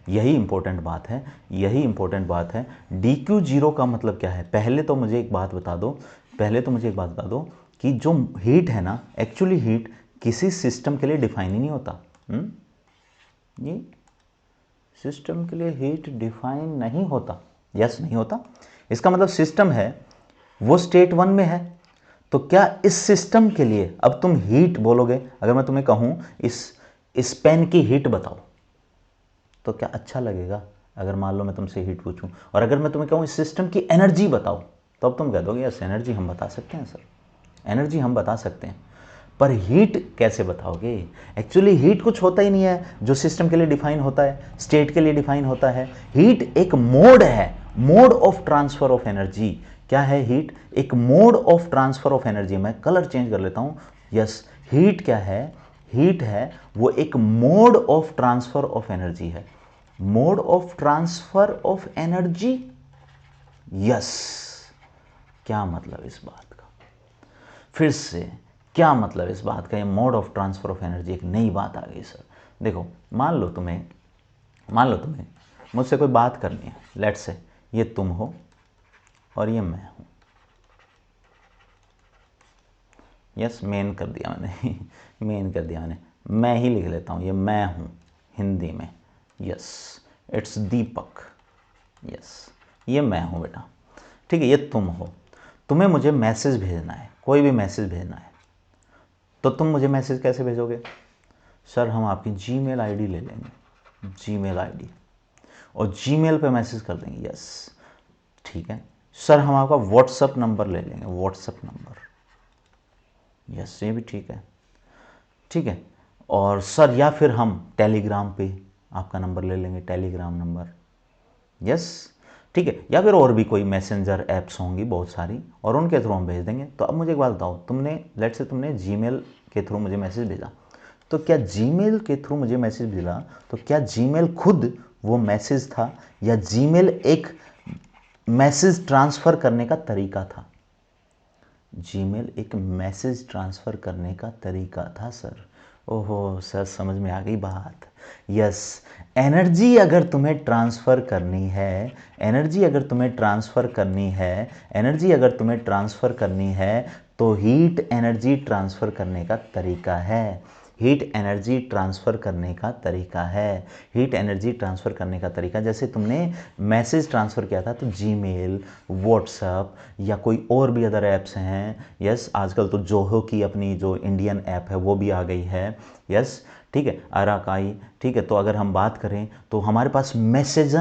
यही इंपॉर्टेंट बात है, यही इंपॉर्टेंट बात है। DQ 0 का मतलब क्या है? पहले तो मुझे एक बात बता दो, पहले तो मुझे एक बात बता दो कि जो हीट है ना, एक्चुअली हीट किसी सिस्टम के लिए डिफाइन ही नहीं होता। ये सिस्टम के लिए हीट डिफाइन नहीं होता, यस नहीं होता। इसका मतलब सिस्टम है वो स्टेट 1 में है, तो क्या इस सिस्टम के लिए अब तुम हीट बोलोगे? अगर मैं तुम्हें कहूं इस पेन की हीट बताओ तो क्या अच्छा लगेगा? अगर मान लो मैं तुमसे हीट पूछूं, और अगर मैं तुम्हें कहूं इस सिस्टम की एनर्जी बताओ, तो अब तुम कह दोगे यस एनर्जी हम बता सकते हैं सर, एनर्जी हम बता सकते हैं। पर हीट कैसे बताओगे? एक्चुअली हीट कुछ होता ही नहीं है जो सिस्टम के लिए डिफाइन होता है, स्टेट के लिए डिफाइन होता है। हीट एक मोड है, mode of transfer of energy. क्या है हीट? एक mode of transfer of energy. मैं कलर चेंज कर लेता हूं। यस, हीट क्या है? हीट है वो एक mode of transfer of energy है, mode of transfer of energy. Yes, क्या मतलब इस बात का? फिर से क्या मतलब इस बात का? ये mode of transfer of energy, एक नई बात आ गई सर। देखो मान लो तुम्हें मुझसे कोई बात करनी है, लेट्स से ये तुम हो और ये मैं हूं। यस, मेन कर दिया मैंने मेन कर दिया मैंने, मैं ही लिख लेता हूं, ये मैं हूं हिंदी में। Yes, it's Deepak. यस, ये मैं हूं बेटा, ठीक है। ये तुम हो, तुम्हें मुझे मैसेज भेजना है, कोई भी मैसेज भेजना है, तो तुम मुझे मैसेज कैसे भेजोगे? सर हम आपकी जीमेल आईडी ले लेंगे, जीमेल आईडी, और जीमेल पे मैसेज कर देंगे। यस ठीक है। सर हम आपका व्हाट्सअप नंबर ले लेंगे, व्हाट्सअप नंबर। यस ये भी ठीक है, ठीक है। और सर या फिर हम टेलीग्राम पे आपका नंबर ले लेंगे, टेलीग्राम नंबर। यस ठीक है। या फिर और भी कोई मैसेंजर ऐप्स होंगी बहुत सारी, और उनके थ्रू हम भेज देंगे। तो अब मुझे एक बात बताओ, तुमने लेट्स से तुमने जीमेल के थ्रू मुझे मैसेज भेजा, तो क्या जीमेल के थ्रू मुझे मैसेज भेजा, तो क्या जीमेल खुद वो मैसेज था, या जीमेल एक मैसेज ट्रांसफ़र करने का तरीका था? जीमेल एक मैसेज ट्रांसफ़र करने का तरीका था सर। ओहो सर, समझ में आ गई बात। यस, एनर्जी अगर तुम्हें ट्रांसफ़र करनी है, एनर्जी अगर तुम्हें ट्रांसफ़र करनी है, एनर्जी अगर तुम्हें ट्रांसफ़र करनी है, तो हीट एनर्जी ट्रांसफ़र करने का तरीका है, हीट एनर्जी ट्रांसफ़र करने का तरीका है, हीट एनर्जी ट्रांसफ़र करने का तरीका। जैसे तुमने मैसेज ट्रांसफ़र किया था तो जीमेल, व्हाट्सअप या कोई और भी अदर ऐप्स हैं। यस, आजकल तो जोहो की अपनी जो इंडियन ऐप है वो भी आ गई है। यस ठीक है, अराकाई, ठीक है। तो अगर हम बात करें तो हमारे पास मैसेज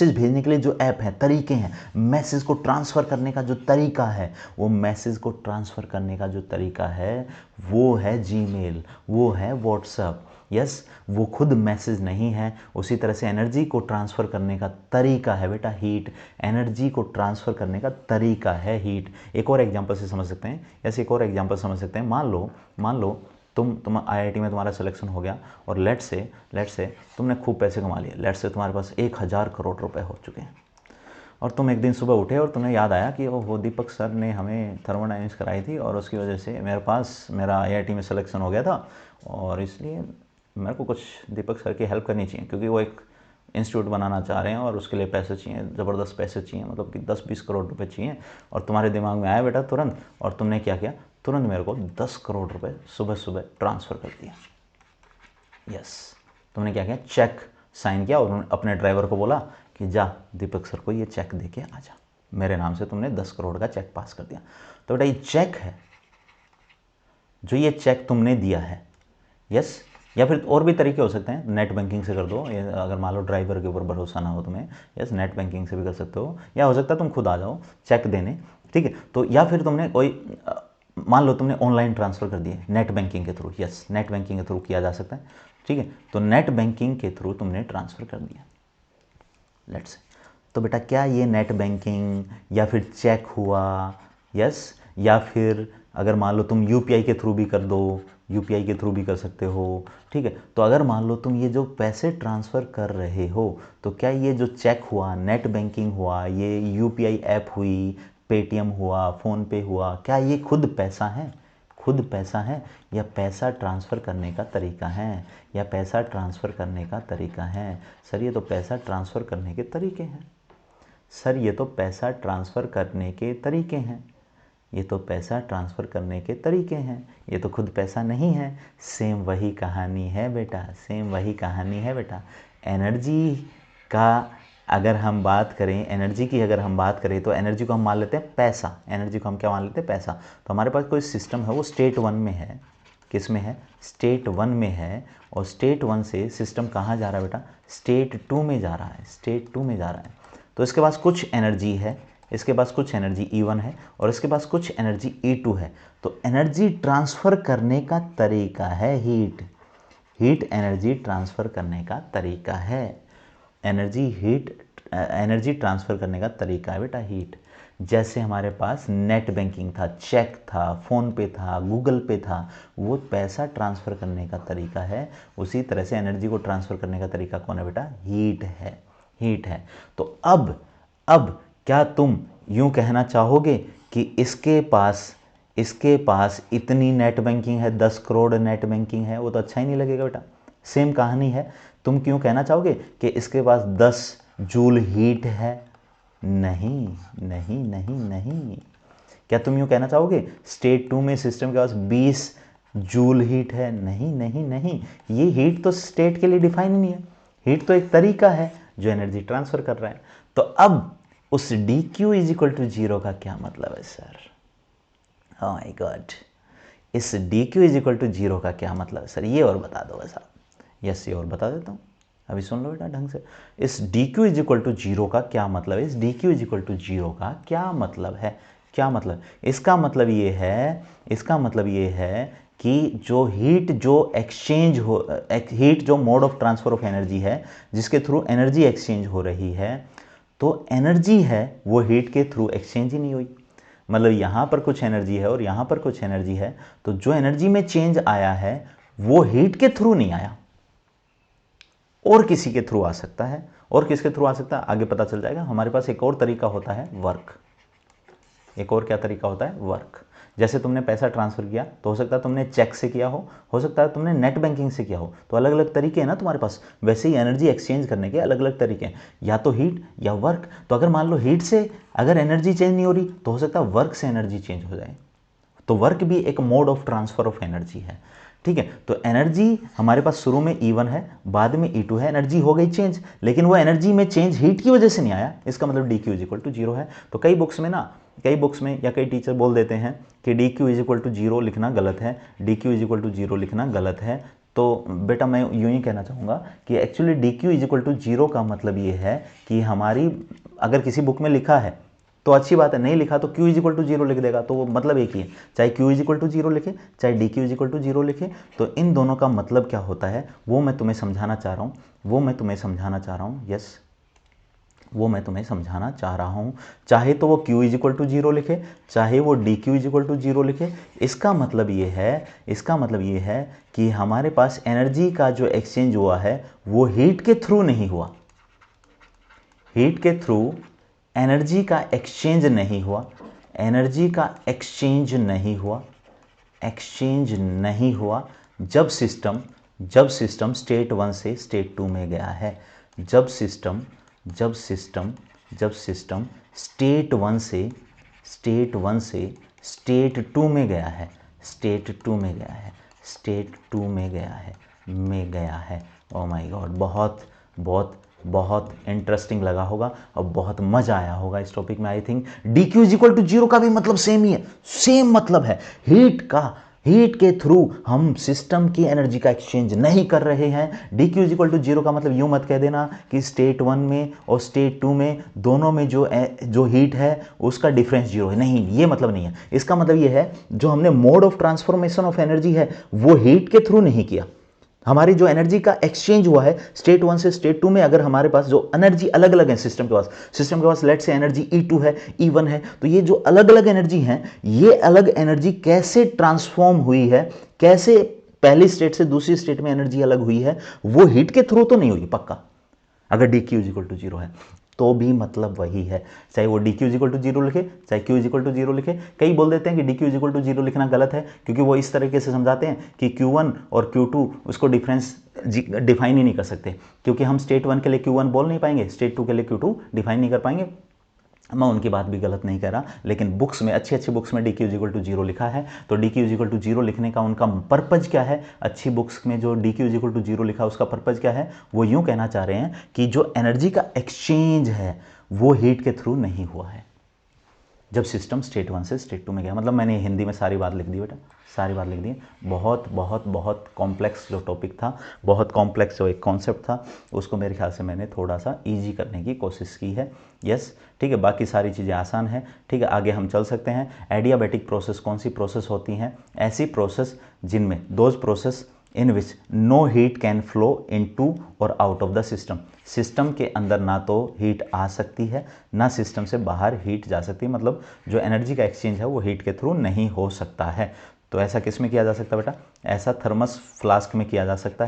भेजने के लिए जो ऐप हैं, तरीके हैं, मैसेज को ट्रांसफ़र करने का जो तरीका है, वो मैसेज को ट्रांसफ़र करने का जो तरीका है वो है जीमेल, वो है व्हाट्सअप। यस, वो खुद मैसेज नहीं है। उसी तरह से एनर्जी को ट्रांसफ़र करने का तरीका है बेटा हीट, एनर्जी को ट्रांसफ़र करने का तरीका है हीट। एक और एग्जांपल से समझ सकते हैं, ऐसे एक और एग्जांपल समझ सकते हैं। मान लो तुम IIT में तुम्हारा सिलेक्शन हो गया और लेट से तुमने खूब पैसे कमा लिए, लेट से तुम्हारे पास 1000 करोड़ रुपए हो चुके हैं, और तुम एक दिन सुबह उठे और तुम्हें याद आया कि वो दीपक सर ने हमें थर्मोडायनेमिक्स कराई थी और उसकी वजह से मेरा IIT में सिलेक्शन हो गया था, और इसलिए मेरे को कुछ दीपक सर की हेल्प करनी चाहिए, क्योंकि वो एक इंस्टीट्यूट बनाना चाह रहे हैं और उसके लिए पैसे चाहिए, ज़बरदस्त पैसे चाहिए, मतलब कि 10-20 करोड़ रुपए चाहिए। और तुम्हारे दिमाग में आया बेटा तुरंत, और तुमने क्या किया, तुरंत मेरे को 10 करोड़ रुपए सुबह सुबह ट्रांसफ़र कर दिया। यस, तुमने क्या किया, चेक साइन किया और अपने ड्राइवर को बोला कि जा दीपक सर को ये चेक दे के आ जा, मेरे नाम से तुमने 10 करोड़ का चेक पास कर दिया। तो बेटा ये चेक है, जो ये चेक तुमने दिया है। यस, या फिर और भी तरीके हो सकते हैं, नेट बैंकिंग से कर दो, अगर मान लो ड्राइवर के ऊपर भरोसा ना हो तुम्हें, यस नेट बैंकिंग से भी कर सकते हो, या हो सकता है तुम खुद आ जाओ चेक देने, ठीक है। तो या फिर तुमने कोई मान लो तुमने ऑनलाइन ट्रांसफ़र कर दिए नेट बैंकिंग के थ्रू, यस नेट बैंकिंग के थ्रू किया जा सकता है, ठीक है। तो नेट बैंकिंग के थ्रू तुमने ट्रांसफ़र कर दिया, लेट्स से। तो बेटा क्या ये नेट बैंकिंग या फिर चेक हुआ, यस, या फिर अगर मान लो तुम UPI के थ्रू भी कर दो, UPI के थ्रू भी कर सकते हो, ठीक है। तो अगर मान लो तुम ये जो पैसे ट्रांसफ़र कर रहे हो, तो क्या ये जो चेक हुआ, नेट बैंकिंग हुआ, ये UPI ऐप हुई, पेटीएम हुआ, फ़ोनपे हुआ, क्या ये खुद पैसा है? खुद पैसा है या पैसा ट्रांसफ़र करने का तरीका है, या पैसा ट्रांसफ़र करने का तरीका है? सर ये तो पैसा ट्रांसफ़र करने के तरीके हैं, सर ये तो पैसा ट्रांसफ़र करने के तरीके हैं, ये तो पैसा ट्रांसफ़र करने के तरीके हैं, ये तो खुद पैसा नहीं है। सेम वही कहानी है बेटा, सेम वही कहानी है बेटा। एनर्जी का अगर हम बात करें, एनर्जी की अगर हम बात करें, तो एनर्जी को हम मान लेते हैं पैसा, एनर्जी को हम क्या मान लेते हैं, पैसा। तो हमारे पास कोई सिस्टम है, वो स्टेट 1 में है, किस में है, स्टेट 1 में है, और स्टेट 1 से सिस्टम कहाँ जा रहा है बेटा, स्टेट 2 में जा रहा है, स्टेट 2 में जा रहा है। तो इसके पास कुछ एनर्जी है, इसके पास कुछ एनर्जी E1 है, और इसके पास कुछ एनर्जी E2 है। तो एनर्जी ट्रांसफ़र करने का तरीका है हीट, हीट एनर्जी ट्रांसफ़र करने का तरीका है, एनर्जी ट्रांसफ़र करने का तरीका है बेटा हीट। जैसे हमारे पास नेट बैंकिंग था, चेक था, फ़ोनपे था, गूगल पे था, वो पैसा ट्रांसफ़र करने का तरीका है, उसी तरह से एनर्जी को ट्रांसफ़र करने का तरीका कौन है बेटा, हीट है, हीट है। तो अब क्या तुम यूं कहना चाहोगे कि इसके पास इतनी नेट बैंकिंग है, 10 करोड़ नेट बैंकिंग है, वो तो अच्छा ही नहीं लगेगा बेटा। सेम कहानी है, तुम क्यों कहना चाहोगे कि इसके पास 10 जूल हीट है? नहीं नहीं नहीं नहीं। क्या तुम यूं कहना चाहोगे स्टेट 2 में सिस्टम के पास 20 जूल हीट है? नहीं नहीं नहीं, ये हीट तो स्टेट के लिए डिफाइन ही नहीं है, हीट तो एक तरीका है जो एनर्जी ट्रांसफ़र कर रहा है। तो अब उस dq इज इक्वल टू 0 का क्या मतलब है सर? ओह माय गॉड, इस dq इज इक्वल टू 0 का क्या मतलब है सर, ये और बता दो बस आप। यस, ये और बता देता हूँ, अभी सुन लो बेटा ढंग से। इस dq इज इक्वल टू 0 का क्या मतलब है, इस dq इज इक्वल टू 0 का क्या मतलब है, क्या मतलब? इसका मतलब ये है कि जो हीट जो एक्सचेंज हो, हीट जो mode of transfer of energy है, जिसके थ्रू एनर्जी एक्सचेंज हो रही है, तो एनर्जी है वो हीट के थ्रू एक्सचेंज ही नहीं हुई। मतलब यहाँ पर कुछ एनर्जी है और यहाँ पर कुछ एनर्जी है, तो जो एनर्जी में चेंज आया है वो हीट के थ्रू नहीं आया, और किसी के थ्रू आ सकता है। और किसके थ्रू आ सकता है आगे पता चल जाएगा। हमारे पास एक और तरीका होता है वर्क, एक और क्या तरीका होता है, वर्क। जैसे तुमने पैसा ट्रांसफ़र किया तो हो सकता है तुमने चेक से किया हो सकता है तुमने नेट बैंकिंग से किया हो, तो अलग अलग तरीके हैं ना तुम्हारे पास। वैसे ही एनर्जी एक्सचेंज करने के अलग अलग तरीके हैं, या तो हीट या वर्क। तो अगर मान लो हीट से अगर एनर्जी चेंज नहीं हो रही, तो हो सकता है वर्क से एनर्जी चेंज हो जाए। तो वर्क भी एक mode of transfer of energy है, ठीक है। तो एनर्जी हमारे पास शुरू में E1 है, बाद में E2 है, एनर्जी हो गई चेंज, लेकिन वो एनर्जी में चेंज हीट की वजह से नहीं आया, इसका मतलब dq इज इक्वल टू 0 है। तो कई बुक्स में या कई टीचर बोल देते हैं कि dq इज इक्वल टू 0 लिखना गलत है, dq इज इक्वल टू 0 लिखना गलत है। तो बेटा मैं यूं ही कहना चाहूँगा कि actually dq is equal to 0 का मतलब ये है कि हमारी अगर किसी बुक में लिखा है तो अच्छी बात है, नहीं लिखा तो q इज इक्वल टू 0 लिख देगा, तो वो मतलब एक ही है, चाहे q इज इक्वल टू 0 लिखे चाहे dq इज इक्वल टू 0 लिखे। तो इन दोनों का मतलब क्या होता है वो मैं तुम्हें समझाना चाह रहा हूँ, यस वो मैं तुम्हें समझाना चाह रहा हूँ। चाहे तो वो Q इज इक्वल टू 0 लिखे, चाहे वो dQ इज इक्वल टू 0 लिखे, इसका मतलब ये है कि हमारे पास एनर्जी का जो एक्सचेंज हुआ है वो हीट के थ्रू नहीं हुआ, हीट के थ्रू एनर्जी का एक्सचेंज नहीं हुआ, एनर्जी का एक्सचेंज नहीं हुआ जब सिस्टम स्टेट 1 से स्टेट 2 में गया है। जब सिस्टम स्टेट 1 से स्टेट 2 में गया है, ओह माय गॉड, बहुत इंटरेस्टिंग लगा होगा और बहुत मजा आया होगा इस टॉपिक में। I think dQ is equal to 0 का भी मतलब सेम ही है, सेम मतलब है हीट के थ्रू हम सिस्टम की एनर्जी का एक्सचेंज नहीं कर रहे हैं। dQ इज इक्वल टू 0 का मतलब यूं मत कह देना कि स्टेट 1 में और स्टेट 2 में दोनों में जो हीट है उसका डिफरेंस 0 है, नहीं, ये मतलब नहीं है। इसका मतलब ये है जो हमने mode of transformation of energy है वो हीट के थ्रू नहीं किया। हमारी जो एनर्जी का एक्सचेंज हुआ है स्टेट 1 से स्टेट 2 में, अगर हमारे पास जो एनर्जी अलग अलग है सिस्टम के पास लेट से एनर्जी E2 है, E1 है, तो ये जो अलग अलग एनर्जी हैं, ये अलग एनर्जी कैसे ट्रांसफॉर्म हुई है, कैसे पहली स्टेट से दूसरी स्टेट में एनर्जी अलग हुई है, वो हीट के थ्रू तो नहीं हुई पक्का। अगर dQ इज इक्वल टू 0 है तो भी मतलब वही है, चाहे वो dQ इज इक्वल टू 0 लिखे, चाहे Q इज इक्वल टू 0 लिखे। कई बोल देते हैं कि dQ इज इक्वल टू 0 लिखना गलत है, क्योंकि वो इस तरीके से समझाते हैं कि Q1 और Q2 उसको डिफरेंस डिफाइन ही नहीं कर सकते, क्योंकि हम स्टेट 1 के लिए Q1 बोल नहीं पाएंगे, स्टेट 2 के लिए Q2 डिफाइन नहीं कर पाएंगे। मैं उनकी बात भी गलत नहीं कह रहा, लेकिन बुक्स में, अच्छी बुक्स में dQ इज इक्वल टू 0 लिखा है। तो dQ इज इक्वल टू 0 लिखने का उनका पर्पज क्या है? अच्छी बुक्स में जो dQ इज इक्वल टू 0 लिखा उसका पर्पज क्या है? वो यूं कहना चाह रहे हैं कि जो एनर्जी का एक्सचेंज है वो हीट के थ्रू नहीं हुआ है जब सिस्टम स्टेट 1 से स्टेट 2 में गया। मतलब मैंने हिंदी में सारी बात लिख दी बेटा, सारी बात लिख दी। बहुत कॉम्प्लेक्स जो टॉपिक था, बहुत कॉम्प्लेक्स जो एक कॉन्सेप्ट था, उसको मेरे ख्याल से मैंने थोड़ा सा इजी करने की कोशिश की है। यस, ठीक है, बाकी सारी चीज़ें आसान हैं। ठीक है, आगे हम चल सकते हैं। एडियाबैटिक प्रोसेस कौन सी प्रोसेस होती हैं? ऐसी प्रोसेस जिनमें those process in which no heat can flow into और आउट ऑफ द सिस्टम के अंदर ना तो हीट आ सकती है, ना सिस्टम से बाहर हीट जा सकती है। मतलब जो एनर्जी का एक्सचेंज है वो हीट के थ्रू नहीं हो सकता है। तो ऐसा किस में किया जा सकता है बेटा? ऐसा थर्मस फ्लास्क में किया जा सकता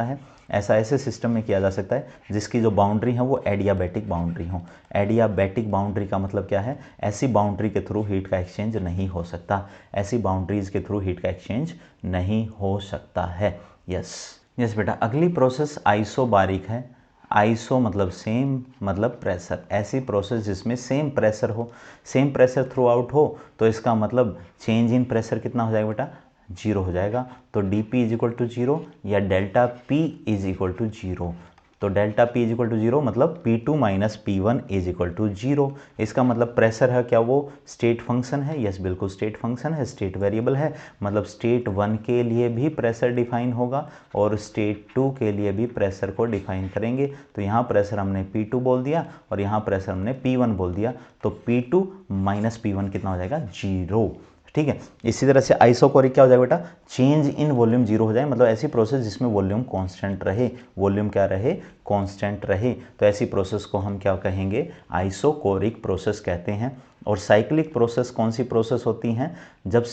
है, ऐसा ऐसे सिस्टम में किया जा सकता है जिसकी जो बाउंड्री है वो एडियाबैटिक बाउंड्री हो। एडियाबैटिक बाउंड्री का मतलब क्या है? ऐसी बाउंड्री के थ्रू हीट का एक्सचेंज नहीं हो सकता, ऐसी बाउंड्रीज के थ्रू हीट का एक्सचेंज नहीं हो सकता है। यस बेटा, अगली प्रोसेस आइसोबारिक है। आइसो मतलब सेम, मतलब प्रेशर। ऐसी प्रोसेस जिसमें सेम प्रेशर हो, सेम प्रेशर थ्रू आउट हो, तो इसका मतलब चेंज इन प्रेशर कितना हो जाएगा बेटा? 0 हो जाएगा। तो dP इज इक्वल टू 0 या delta P is equal to 0। तो delta P is equal to 0 मतलब P2 minus P1 is equal to 0। इसका मतलब प्रेशर है क्या? वो स्टेट फंक्शन है। यस, बिल्कुल स्टेट फंक्शन है, स्टेट वेरिएबल है। मतलब स्टेट 1 के लिए भी प्रेशर डिफाइन होगा और स्टेट 2 के लिए भी प्रेशर को डिफाइन करेंगे। तो यहाँ प्रेशर हमने P2 बोल दिया और यहाँ प्रेशर हमने P1 बोल दिया। तो P2 माइनस P1 कितना हो जाएगा? 0। ठीक है, इसी तरह से आइसोकोरिक क्या हो जाएगा बेटा? चेंज इन वॉल्यूम 0 हो जाए। मतलब ऐसी प्रोसेस जिसमें वॉल्यूम कांस्टेंट रहे, वॉल्यूम क्या रहे? कांस्टेंट रहे। तो ऐसी प्रोसेस को हम क्या कहेंगे? आइसोकोरिक प्रोसेस कहते हैं। और साइक्लिक प्रोसेस कौन सी प्रोसेस होती हैं? जब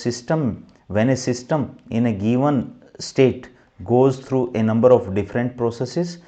when a system in a given state goes through a number of different processes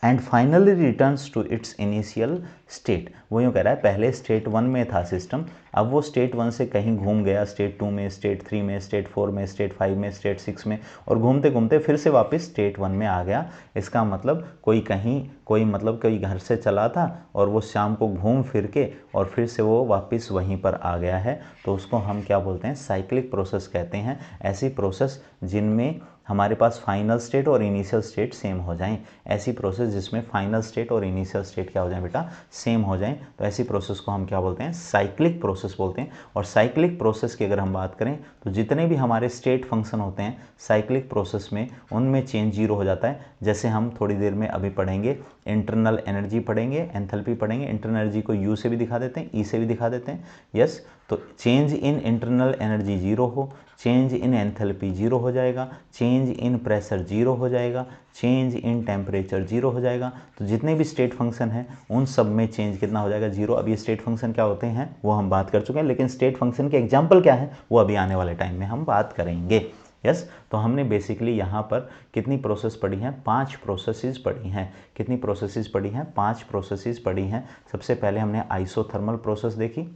and finally returns to its initial state. वो यूँ कह रहा है पहले स्टेट 1 में था सिस्टम, अब वो स्टेट 1 से कहीं घूम गया, स्टेट 2 में, स्टेट 3 में, स्टेट 4 में, स्टेट 5 में, स्टेट 6 में, और घूमते घूमते फिर से वापस स्टेट 1 में आ गया। इसका मतलब कोई घर से चला था और वो शाम को घूम फिर के और फिर से वो वापस वहीं पर आ गया है। तो उसको हम क्या बोलते हैं? साइक्लिक प्रोसेस कहते हैं। ऐसी प्रोसेस जिनमें हमारे पास फाइनल स्टेट और इनिशियल स्टेट सेम हो जाएं। ऐसी प्रोसेस जिसमें फाइनल स्टेट और इनिशियल स्टेट क्या हो जाए बेटा? सेम हो जाएं। तो ऐसी प्रोसेस को हम क्या बोलते हैं? साइक्लिक प्रोसेस बोलते हैं। और साइक्लिक प्रोसेस की अगर हम बात करें तो जितने भी हमारे स्टेट फंक्शन होते हैं साइक्लिक प्रोसेस में, उनमें चेंज 0 हो जाता है। जैसे हम थोड़ी देर में अभी पढ़ेंगे, इंटरनल एनर्जी पढ़ेंगे, एंथैल्पी पढ़ेंगे। इंटरनल एनर्जी को U से भी दिखा देते हैं, E से भी दिखा देते हैं। यस, तो चेंज इन इंटरनल एनर्जी 0 हो, चेंज इन एंथैल्पी 0 हो जाएगा, चेंज इन प्रेशर 0 हो जाएगा, चेंज इन टेम्परेचर 0 हो जाएगा। तो जितने भी स्टेट फंक्शन हैं उन सब में चेंज कितना हो जाएगा, 0। अब ये स्टेट फंक्शन क्या होते हैं वो हम बात कर चुके हैं, लेकिन स्टेट फंक्शन के एग्जाम्पल क्या है वो अभी आने वाले टाइम में हम बात करेंगे। यस, तो हमने बेसिकली यहाँ पर कितनी प्रोसेस पढ़ी हैं, 5 प्रोसेसेस पढ़ी हैं। कितनी प्रोसेसेस पढ़ी हैं, 5 प्रोसेसेस पढ़ी हैं। सबसे पहले हमने आइसोथर्मल प्रोसेस देखी।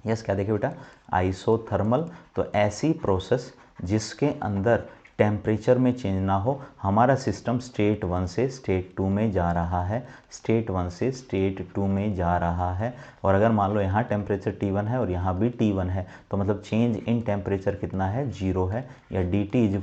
यस, क्या देखे बेटा, आइसोथर्मल। तो ऐसी प्रोसेस जिसके अंदर टेम्परेचर में चेंज ना हो। हमारा सिस्टम स्टेट 1 से स्टेट 2 में जा रहा है, स्टेट 1 से स्टेट 2 में जा रहा है। और अगर मान लो यहाँ टेम्परेचर T1 है और यहाँ भी T1 है, तो मतलब चेंज इन टेम्परेचर कितना है, 0 है, या dt =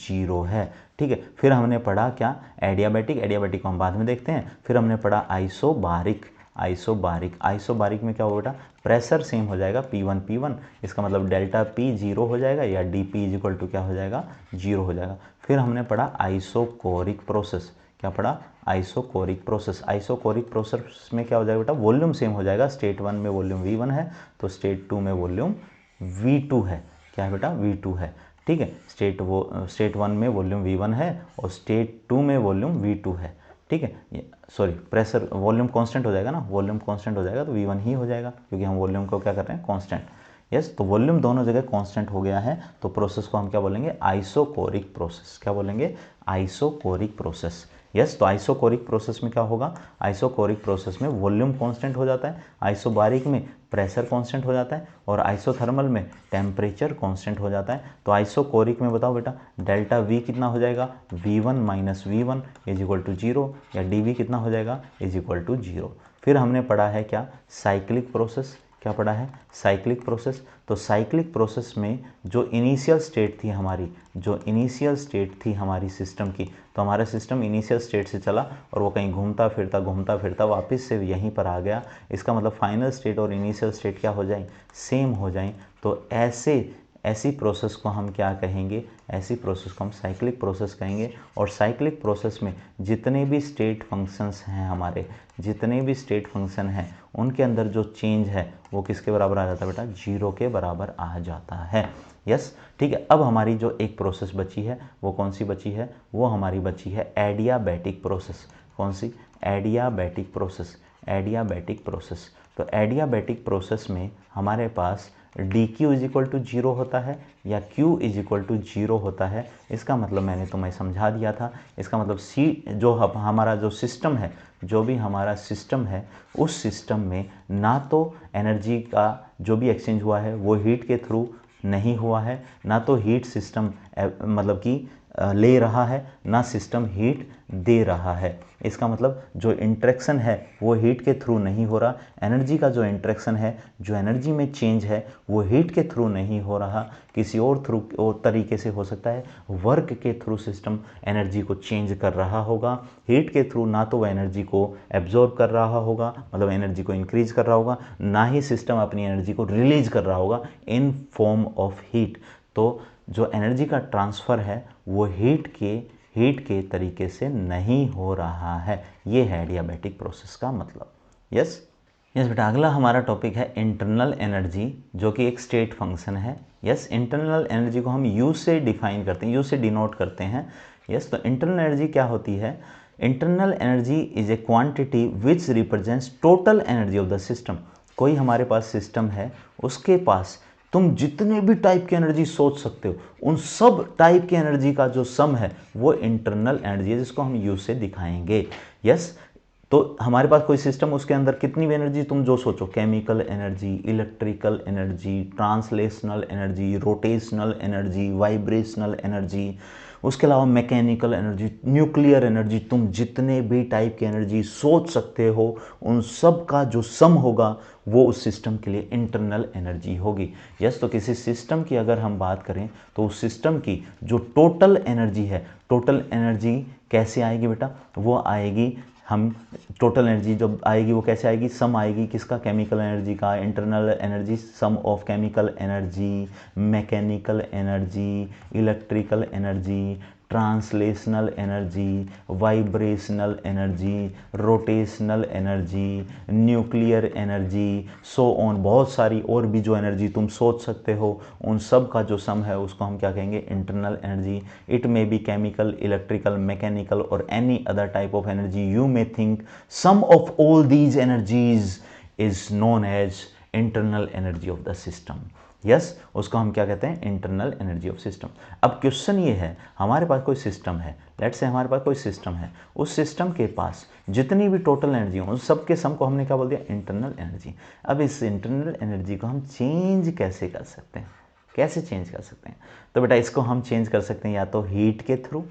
0 है। ठीक है, फिर हमने पढ़ा क्या, एडियाबैटिक। एडियाबैटिक को हम बाद में देखते हैं। फिर हमने पढ़ा आइसोबारिक। आइसोबारिक में क्या होगा बेटा, प्रेशर सेम हो जाएगा P1 P1, इसका मतलब डेल्टा P 0 हो जाएगा, या dP = क्या हो जाएगा, 0 हो जाएगा। फिर हमने पढ़ा आइसोकोरिक प्रोसेस। क्या पढ़ा, आइसोकोरिक प्रोसेस। आइसोकोरिक प्रोसेस में क्या हो जाएगा बेटा, वॉल्यूम सेम हो जाएगा। स्टेट 1 में वॉल्यूम V1 है तो स्टेट 2 में वॉल्यूम V2 है। क्या है बेटा, V2 है। ठीक है, स्टेट 1 में वॉल्यूम V1 है और स्टेट 2 में वॉल्यूम V2 है। ठीक है, सॉरी, प्रेशर वॉल्यूम कांस्टेंट हो जाएगा ना, वॉल्यूम कांस्टेंट हो जाएगा तो V1 ही हो जाएगा, क्योंकि हम वॉल्यूम को क्या कर रहे हैं, कांस्टेंट। यस, तो वॉल्यूम दोनों जगह कांस्टेंट हो गया है, तो प्रोसेस को हम क्या बोलेंगे, आइसोकोरिक प्रोसेस। क्या बोलेंगे, आइसोकोरिक प्रोसेस। यस, तो आइसोकोरिक प्रोसेस में क्या होगा, आइसोकोरिक प्रोसेस में वॉल्यूम कांस्टेंट हो जाता है, आइसोबारिक में प्रेशर कांस्टेंट हो जाता है, और आइसोथर्मल में टेम्परेचर कांस्टेंट हो जाता है। तो आइसोकोरिक में बताओ बेटा, डेल्टा V कितना हो जाएगा, V1 - V1 = 0, या dV कितना हो जाएगा, = 0। फिर हमने पढ़ा है क्या, साइक्लिक प्रोसेस। क्या पढ़ा है, साइक्लिक प्रोसेस। तो साइक्लिक प्रोसेस में जो इनिशियल स्टेट थी हमारी, जो इनिशियल स्टेट थी हमारी सिस्टम की, तो हमारा सिस्टम इनिशियल स्टेट से चला और वो कहीं घूमता फिरता वापस से यहीं पर आ गया। इसका मतलब फाइनल स्टेट और इनिशियल स्टेट क्या हो जाए, सेम हो जाए। तो ऐसी प्रोसेस को हम क्या कहेंगे, ऐसी प्रोसेस को हम साइक्लिक प्रोसेस कहेंगे। और साइक्लिक प्रोसेस में जितने भी स्टेट फंक्शंस हैं हमारे, जितने भी स्टेट फंक्शन हैं उनके अंदर जो चेंज है वो किसके बराबर आ जाता है बेटा, 0 के बराबर आ जाता है। यस, ठीक है। अब हमारी जो एक प्रोसेस बची है वो कौन सी बची है, वो हमारी बची है एडियाबैटिक प्रोसेस। कौन सी, एडियाबैटिक प्रोसेस। एडियाबैटिक प्रोसेस, तो एडियाबैटिक प्रोसेस में हमारे पास dq = 0 होता है या q = 0 होता है। इसका मतलब मैंने तुम्हें समझा दिया था। इसका मतलब जो हमारा जो सिस्टम है, जो भी हमारा सिस्टम है, उस सिस्टम में ना तो एनर्जी का जो भी एक्सचेंज हुआ है वो हीट के थ्रू नहीं हुआ है, ना तो हीट सिस्टम मतलब कि ले रहा है, ना सिस्टम हीट दे रहा है। इसका मतलब जो इंटरेक्शन है वो हीट के थ्रू नहीं हो रहा। एनर्जी का जो इंटरेक्शन है, जो एनर्जी में चेंज है वो हीट के थ्रू नहीं हो रहा, किसी और तरीके से हो सकता है। वर्क के थ्रू सिस्टम एनर्जी को चेंज कर रहा होगा। हीट के थ्रू ना तो वह एनर्जी को एब्जॉर्ब कर रहा होगा, मतलब एनर्जी को इंक्रीज कर रहा होगा, ना ही सिस्टम अपनी एनर्जी को रिलीज कर रहा होगा इन फॉर्म ऑफ हीट। तो जो एनर्जी का ट्रांसफ़र है वो हीट के तरीके से नहीं हो रहा है। ये है एडियाबैटिक प्रोसेस का मतलब। यस बेटा, अगला हमारा टॉपिक है इंटरनल एनर्जी, जो कि एक स्टेट फंक्शन है। यस, इंटरनल एनर्जी को हम यू से डिफाइन करते हैं, यू से डिनोट करते हैं। यस, तो इंटरनल एनर्जी क्या होती है, internal energy is a quantity which represents total energy of the system. कोई हमारे पास सिस्टम है, उसके पास तुम जितने भी टाइप की एनर्जी सोच सकते हो, उन सब टाइप की एनर्जी का जो सम है वो इंटरनल एनर्जी है, जिसको हम यू से दिखाएंगे। यस, तो हमारे पास कोई सिस्टम, उसके अंदर कितनी भी एनर्जी तुम जो सोचो, chemical energy, electrical energy, translational energy, rotational energy, vibrational energy, उसके अलावा मैकेनिकल एनर्जी, न्यूक्लियर एनर्जी, तुम जितने भी टाइप की एनर्जी सोच सकते हो उन सब का जो सम होगा वो उस सिस्टम के लिए इंटरनल एनर्जी होगी। यस, तो किसी सिस्टम की अगर हम बात करें तो उस सिस्टम की जो टोटल एनर्जी है, टोटल एनर्जी कैसे आएगी बेटा, वो आएगी, हम टोटल एनर्जी जब आएगी वो कैसे आएगी, सम आएगी किसका, केमिकल एनर्जी का, internal energy sum of chemical energy, mechanical energy, electrical energy, translational energy, vibrational energy, rotational energy, nuclear energy, so on, बहुत सारी और भी जो एनर्जी तुम सोच सकते हो, उन सब का जो सम है उसको हम क्या कहेंगे, internal energy. It may be chemical, electrical, mechanical or any other type of energy. You may think some of all these energies is known as internal energy of the system. Yes, उसको हम क्या कहते हैं, इंटरनल एनर्जी ऑफ सिस्टम। अब क्वेश्चन ये है, हमारे पास कोई सिस्टम है, लेट्स से हमारे पास कोई सिस्टम है, उस सिस्टम के पास जितनी भी टोटल एनर्जी हो, उस सब के सम को हमने क्या बोल दिया, इंटरनल एनर्जी। अब इस इंटरनल एनर्जी को हम चेंज कैसे कर सकते हैं, कैसे चेंज कर सकते हैं? तो बेटा इसको हम चेंज कर सकते हैं या तो हीट के थ्रू,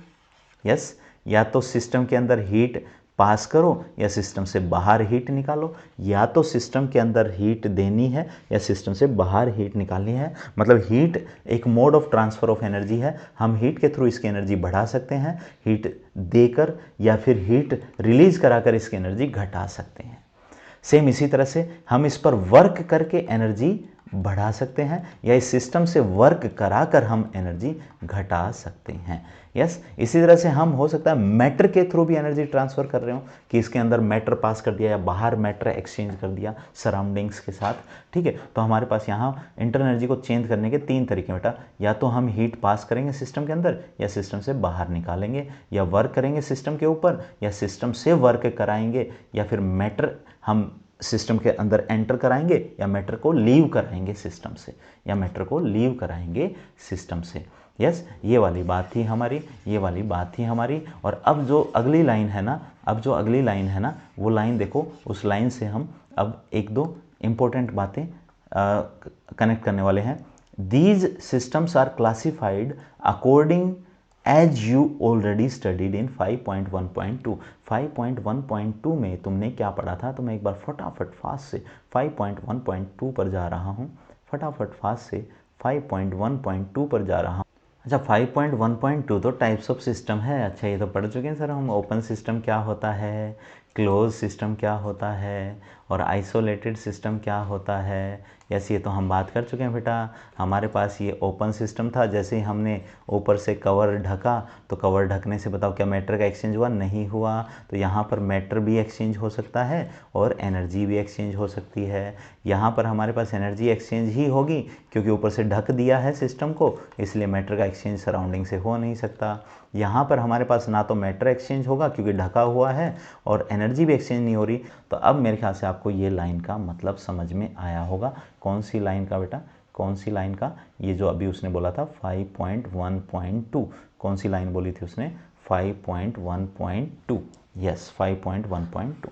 यस, या तो सिस्टम के अंदर हीट पास करो या सिस्टम से बाहर हीट निकालो, या तो सिस्टम के अंदर हीट देनी है या सिस्टम से बाहर हीट निकालनी है। मतलब हीट एक mode of transfer of energy है, हम हीट के थ्रू इसकी एनर्जी बढ़ा सकते हैं, हीट देकर या फिर हीट रिलीज कराकर इसकी एनर्जी घटा सकते हैं। सेम इसी तरह से हम इस पर वर्क करके एनर्जी बढ़ा सकते हैं या इस सिस्टम से वर्क कराकर हम एनर्जी घटा सकते हैं। यस, इसी तरह से हम हो सकता है मैटर के थ्रू भी एनर्जी ट्रांसफ़र कर रहे हो कि इसके अंदर मैटर पास कर दिया या बाहर मैटर एक्सचेंज कर दिया सराउंडिंग्स के साथ। ठीक है, तो हमारे पास यहाँ इंटरनल एनर्जी को चेंज करने के तीन तरीके बेटा, या तो हम हीट पास करेंगे सिस्टम के अंदर या सिस्टम से बाहर निकालेंगे, या वर्क करेंगे सिस्टम के ऊपर या सिस्टम से वर्क कराएंगे, या फिर मैटर हम सिस्टम के अंदर एंटर कराएंगे या मैटर को लीव कराएंगे सिस्टम से, या मैटर को लीव कराएंगे सिस्टम से। यस, ये वाली बात थी हमारी, ये वाली बात थी हमारी। और अब जो अगली लाइन है ना, अब जो अगली लाइन है ना, वो लाइन देखो, उस लाइन से हम अब एक दो इम्पोर्टेंट बातें कनेक्ट करने वाले हैं। These systems are classified according as you already studied in 5.1.2। 5.1.2 में तुमने क्या पढ़ा था, तो मैं एक बार फटाफट फास्ट से 5.1.2 पर जा रहा हूँ, फटाफट फास्ट से 5.1.2 पर जा रहा हूँ। अच्छा, 5.1.2 तो टाइप्स ऑफ सिस्टम है। अच्छा, ये तो पढ़ चुके हैं सर हम, ओपन सिस्टम क्या होता है, क्लोज सिस्टम क्या होता है, और आइसोलेटेड सिस्टम क्या होता है। यस, ये तो हम बात कर चुके हैं बेटा। हमारे पास ये ओपन सिस्टम था, जैसे ही हमने ऊपर से कवर ढका तो कवर ढकने से बताओ क्या मैटर का एक्सचेंज हुआ, नहीं हुआ। तो यहाँ पर मैटर भी एक्सचेंज हो सकता है और एनर्जी भी एक्सचेंज हो सकती है। यहाँ पर हमारे पास एनर्जी एक्सचेंज ही होगी क्योंकि ऊपर से ढक दिया है सिस्टम को, इसलिए मैटर का एक्सचेंज सराउंडिंग से हो नहीं सकता। यहाँ पर हमारे पास ना तो मैटर एक्सचेंज होगा क्योंकि ढका हुआ है, और एनर्जी भी एक्सचेंज नहीं हो रही। तो अब मेरे ख्याल से आपको ये लाइन का मतलब समझ में आया होगा। कौन सी लाइन का बेटा, कौन सी लाइन का? ये जो अभी उसने बोला था 5.1.2, कौन सी लाइन बोली थी उसने? 5.1.2। यस, 5.1.2।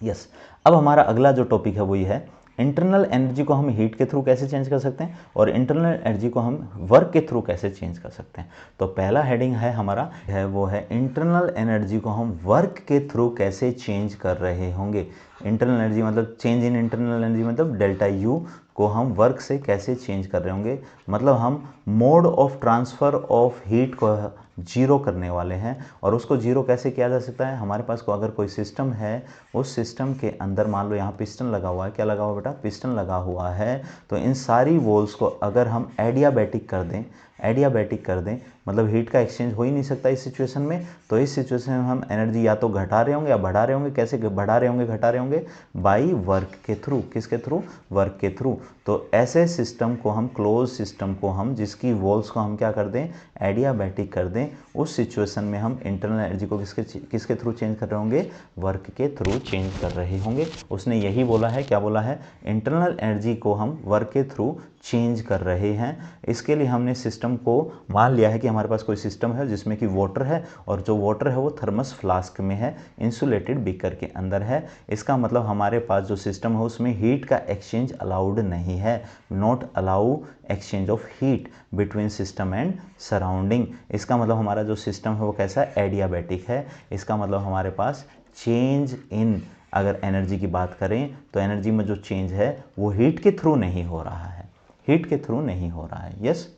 यस, अब हमारा अगला जो टॉपिक है वो ये है, इंटरनल एनर्जी को हम हीट के थ्रू कैसे चेंज कर सकते हैं और इंटरनल एनर्जी को हम वर्क के थ्रू कैसे चेंज कर सकते हैं। तो पहला हेडिंग है हमारा, है वो है इंटरनल एनर्जी को हम वर्क के थ्रू कैसे चेंज कर रहे होंगे। इंटरनल एनर्जी मतलब चेंज इन इंटरनल एनर्जी मतलब डेल्टा यू को हम वर्क से कैसे चेंज कर रहे होंगे। मतलब हम mode of transfer of heat को जीरो करने वाले हैं। और उसको जीरो कैसे किया जा सकता है? हमारे पास को अगर कोई सिस्टम है, उस सिस्टम के अंदर मान लो यहाँ पिस्टन लगा हुआ है, क्या लगा हुआ बेटा? पिस्टन लगा हुआ है। तो इन सारी वॉल्स को अगर हम एडियाबैटिक कर दें, एडियाबैटिक कर दें मतलब हीट का एक्सचेंज हो ही नहीं सकता इस सिचुएशन में। तो इस सिचुएशन में हम एनर्जी या तो घटा रहे होंगे या बढ़ा रहे होंगे। कैसे बढ़ा रहे होंगे, घटा रहे होंगे? बाई वर्क के थ्रू। किसके थ्रू? वर्क के थ्रू। तो ऐसे सिस्टम को हम, क्लोज सिस्टम को हम, जिसकी वॉल्स को हम क्या कर दें? एडियाबैटिक कर दें। उस सिचुएशन में हम इंटरनल एनर्जी को किसके थ्रू चेंज कर रहे होंगे? वर्क के थ्रू चेंज कर रहे होंगे। उसने यही बोला है, क्या बोला है? इंटरनल एनर्जी को हम वर्क के थ्रू चेंज कर रहे हैं। इसके लिए हमने सिस्टम को मान लिया है कि हमारे पास कोई सिस्टम है जिसमें कि वाटर है, और जो वाटर है वो थर्मस फ्लास्क में है, इंसुलेटेड बीकर के अंदर है। इसका मतलब हमारे पास जो सिस्टम है उसमें हीट का एक्सचेंज अलाउड नहीं है। Not allow exchange of heat between system and surrounding. इसका मतलब हमारा जो सिस्टम है वो कैसा है? एडियाबैटिक है। इसका मतलब हमारे पास चेंज इन, अगर एनर्जी की बात करें तो एनर्जी में जो चेंज है वो हीट के थ्रू नहीं हो रहा है, हीट के थ्रू नहीं हो रहा है। यस,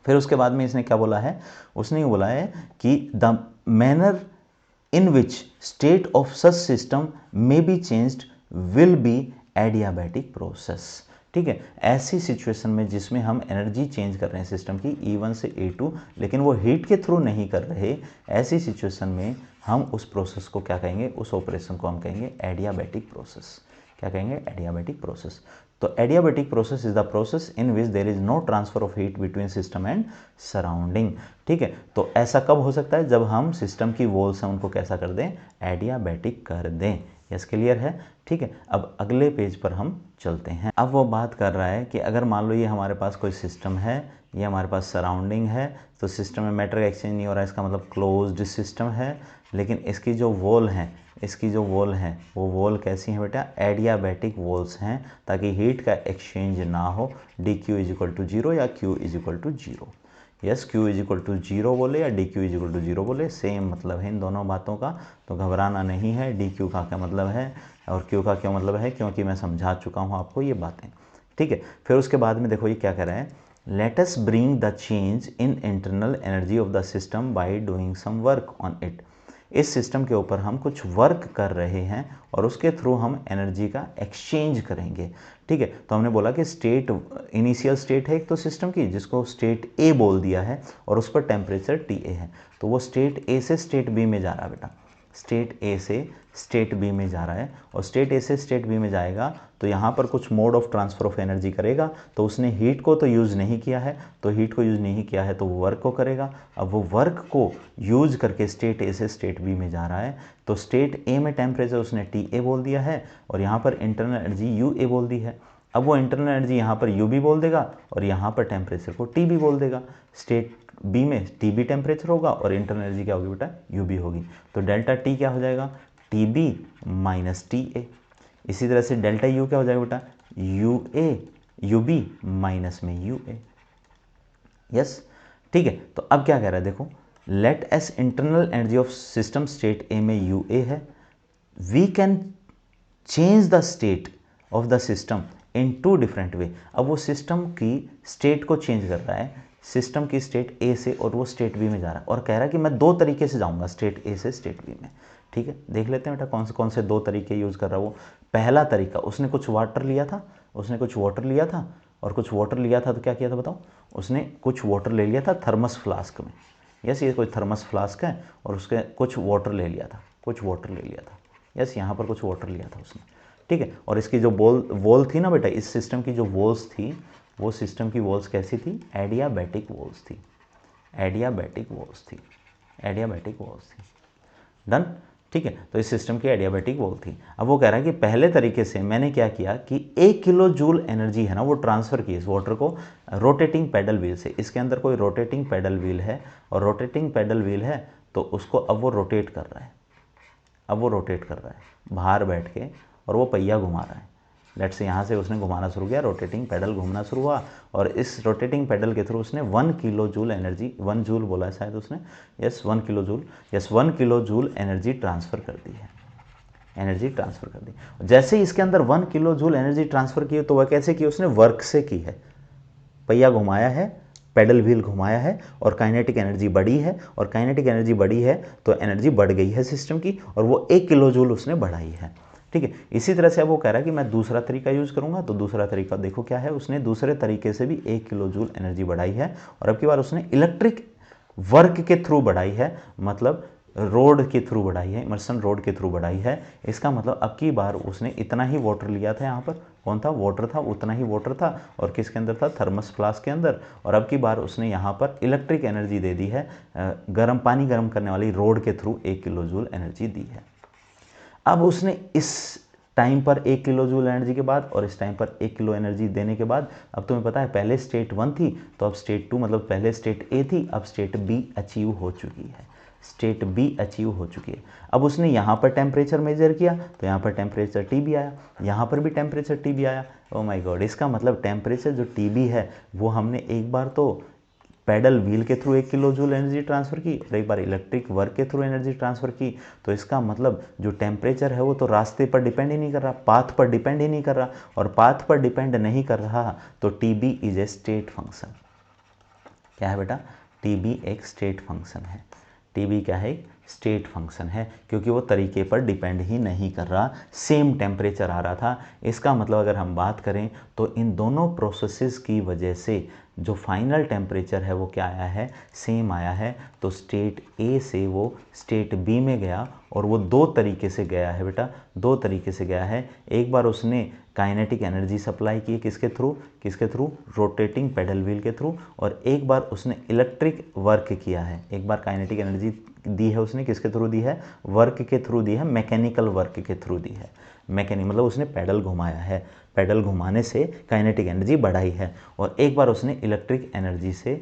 फिर उसके बाद में इसने क्या बोला है? उसने बोला है कि the manner in which state of such system may be changed will be adiabatic process. ठीक है। ऐसी सिचुएशन में जिसमें हम एनर्जी चेंज कर रहे हैं सिस्टम की E1 से E2, लेकिन वो हीट के थ्रू नहीं कर रहे, ऐसी सिचुएशन में हम उस प्रोसेस को क्या कहेंगे, उस ऑपरेशन को हम कहेंगे एडियाबैटिक प्रोसेस। क्या कहेंगे, एडियाबैटिक प्रोसेस। तो adiabatic process is the process in which there is no transfer of heat between system and surrounding. ठीक है, तो ऐसा कब हो सकता है, जब हम सिस्टम की वॉल्स हैं उनको कैसा कर दें, एडियाबैटिक कर दें। यस, क्लियर है। ठीक है, अब अगले पेज पर हम चलते हैं। अब वो बात कर रहा है कि अगर मान लो ये हमारे पास कोई सिस्टम है, ये हमारे पास सराउंडिंग है, तो सिस्टम में मैटर एक्सचेंज नहीं हो रहा है, इसका मतलब क्लोज्ड सिस्टम है। लेकिन इसकी जो वॉल है, इसकी जो वॉल है वो वॉल कैसी है बेटा, एडियाबैटिक वॉल्स हैं, ताकि हीट का एक्सचेंज ना हो। D q is equal to zero या q is equal to zero. Yes, q is equal to zero बोले या d q is equal to zero बोले, सेम मतलब है इन दोनों बातों का, तो घबराना नहीं है। डी क्यू का क्या मतलब है और क्यू का क्या मतलब है, क्योंकि मैं समझा चुका हूँ आपको ये बातें। ठीक है, फिर उसके बाद में देखो ये क्या कह रहा है, let us bring the change in internal energy of the system by doing some work on it. इस सिस्टम के ऊपर हम कुछ वर्क कर रहे हैं और उसके थ्रू हम एनर्जी का एक्सचेंज करेंगे। ठीक है, तो हमने बोला कि स्टेट, इनिशियल स्टेट है एक तो सिस्टम की, जिसको स्टेट ए बोल दिया है और उस पर टेम्परेचर TA है, तो वो स्टेट ए से स्टेट बी में जा रहा है बेटा, स्टेट ए से स्टेट बी में जा रहा है। और स्टेट ए से स्टेट बी में जाएगा तो यहाँ पर कुछ mode of transfer of energy करेगा, तो उसने हीट को तो यूज़ नहीं किया है, तो हीट को यूज़ नहीं किया है तो वो वर्क को करेगा। अब वो वर्क को यूज़ करके स्टेट ए से स्टेट बी में जा रहा है, तो स्टेट ए में टेम्परेचर उसने TA बोल दिया है और यहाँ पर इंटरनल एनर्जी UA बोल दी है। अब वो इंटरनल एनर्जी यहाँ पर UB बोल देगा और यहाँ पर टेम्परेचर को TB बोल देगा। स्टेट बी में TB टेम्परेचर होगा और इंटरनल एनर्जी क्या होगी बेटा, UB होगी। तो डेल्टा T क्या हो जाएगा, TB माइनस TA। इसी तरह से डेल्टा U क्या हो जाएगा बेटा, UB माइनस में UA। यस, ठीक है। तो अब क्या कह रहा है देखो, let's internal energy of system state A में UA है, we can change the state of the system in two different way. अब वो सिस्टम की स्टेट को चेंज कर रहा है, सिस्टम की स्टेट ए से और वो स्टेट बी में जा रहा है, और कह रहा है कि मैं दो तरीके से जाऊंगा स्टेट ए से स्टेट बी में। ठीक है, देख लेते हैं बेटा कौन से दो तरीके यूज़ कर रहा है वो। पहला तरीका, उसने कुछ वाटर लिया था, और कुछ वाटर लिया था तो क्या किया था बताओ, उसने कुछ वाटर ले लिया था थर्मस फ्लास्क में। यस, ये कोई थर्मस फ्लास्क है और उसके कुछ वाटर ले लिया था, यस, यहाँ पर कुछ वाटर लिया था उसने। ठीक है, और इसकी जो वॉल थी ना बेटा, इस सिस्टम की जो वॉल्स थी, वो सिस्टम की वॉल्स कैसी थी, एडियाबैटिक वॉल्स थी। डन। ठीक है, तो इस सिस्टम की एडियाबैटिक वॉल थी। अब वो कह रहा है कि पहले तरीके से मैंने क्या किया कि 1 किलो जूल एनर्जी है ना, वो ट्रांसफ़र की इस वाटर को रोटेटिंग पैडल व्हील से। इसके अंदर कोई रोटेटिंग पैडल व्हील है, और रोटेटिंग पैडल व्हील है तो उसको अब वो रोटेट कर रहा है, बाहर बैठ के, और वो पहिया घुमा रहा है। लेट्स से यहाँ से उसने घुमाना शुरू किया, रोटेटिंग पैडल घूमना शुरू हुआ, और इस रोटेटिंग पैडल के थ्रू उसने 1 किलो जूल एनर्जी, 1 जूल बोला है शायद उसने, yes 1 kilo joule energy transfer कर दी। जैसे ही इसके अंदर 1 किलो जूल एनर्जी ट्रांसफ़र की, तो वह कैसे की, उसने वर्क से की है। पहिया घुमाया है, पैडल व्हील घुमाया है, और काइनेटिक एनर्जी बढ़ी है, और काइनेटिक एनर्जी बढ़ी है तो एनर्जी बढ़ गई है सिस्टम की, और वो 1 किलो जूल उसने बढ़ाई है। ठीक है, इसी तरह से अब वो कह रहा है कि मैं दूसरा तरीका यूज़ करूंगा, तो दूसरा तरीका देखो क्या है, उसने दूसरे तरीके से भी 1 किलो जूल एनर्जी बढ़ाई है, और अब की बार उसने इलेक्ट्रिक वर्क के थ्रू बढ़ाई है, मतलब रोड के थ्रू बढ़ाई है, इमर्सन रोड के थ्रू बढ़ाई है। इसका मतलब अब की बार उसने इतना ही वाटर लिया था, यहाँ पर कौन था, वाटर था, उतना ही वाटर था, और किसके अंदर था, थर्मस फ्लास्क के अंदर, और अब की बार उसने यहाँ पर इलेक्ट्रिक एनर्जी दे दी है, पानी गर्म करने वाली रोड के थ्रू 1 किलो जूल एनर्जी दी है। अब उसने इस टाइम पर 1 किलो जूल एनर्जी के बाद और इस टाइम पर 1 किलो एनर्जी देने के बाद, अब तुम्हें पता है पहले स्टेट 1 थी, तो अब स्टेट 2, मतलब पहले स्टेट ए थी, अब स्टेट बी अचीव हो चुकी है। अब उसने यहाँ पर टेम्परेचर मेजर किया, तो यहाँ पर टेम्परेचर TB आया, यहाँ पर भी टेम्परेचर TB आया। ओ माय गॉड, इसका मतलब टेम्परेचर जो TB है वो हमने एक बार तो पैडल व्हील के through 1 kilo joule energy transfer की, और एक बार इलेक्ट्रिक वर्क के थ्रू एनर्जी ट्रांसफ़र की। तो इसका मतलब जो टेम्परेचर है वो तो रास्ते पर डिपेंड ही नहीं कर रहा, पाथ पर डिपेंड ही नहीं कर रहा, और पाथ पर डिपेंड नहीं कर रहा तो TB is a state function. क्या है बेटा, TB एक स्टेट फंक्शन है। TB क्या है, स्टेट फंक्शन है, क्योंकि वो तरीके पर डिपेंड ही नहीं कर रहा, सेम टेम्परेचर आ रहा था। इसका मतलब अगर हम बात करें तो इन दोनों प्रोसेसेस की वजह से जो फाइनल टेम्परेचर है वो क्या आया है, सेम आया है। तो स्टेट ए से वो स्टेट बी में गया, और वो दो तरीके से गया है बेटा, दो तरीके से गया है। एक बार उसने काइनेटिक एनर्जी सप्लाई की, किसके थ्रू, रोटेटिंग पेडल व्हील के थ्रू, और एक बार उसने इलेक्ट्रिक वर्क किया है। एक बार काइनेटिक एनर्जी दी है उसने, किसके थ्रू दी है, वर्क के थ्रू दी है, मैकेनिकल वर्क के थ्रू दी है। मैकेनिक मतलब उसने पेडल घुमाया है, पेडल घुमाने से काइनेटिक एनर्जी बढ़ाई है। और एक बार उसने इलेक्ट्रिक एनर्जी से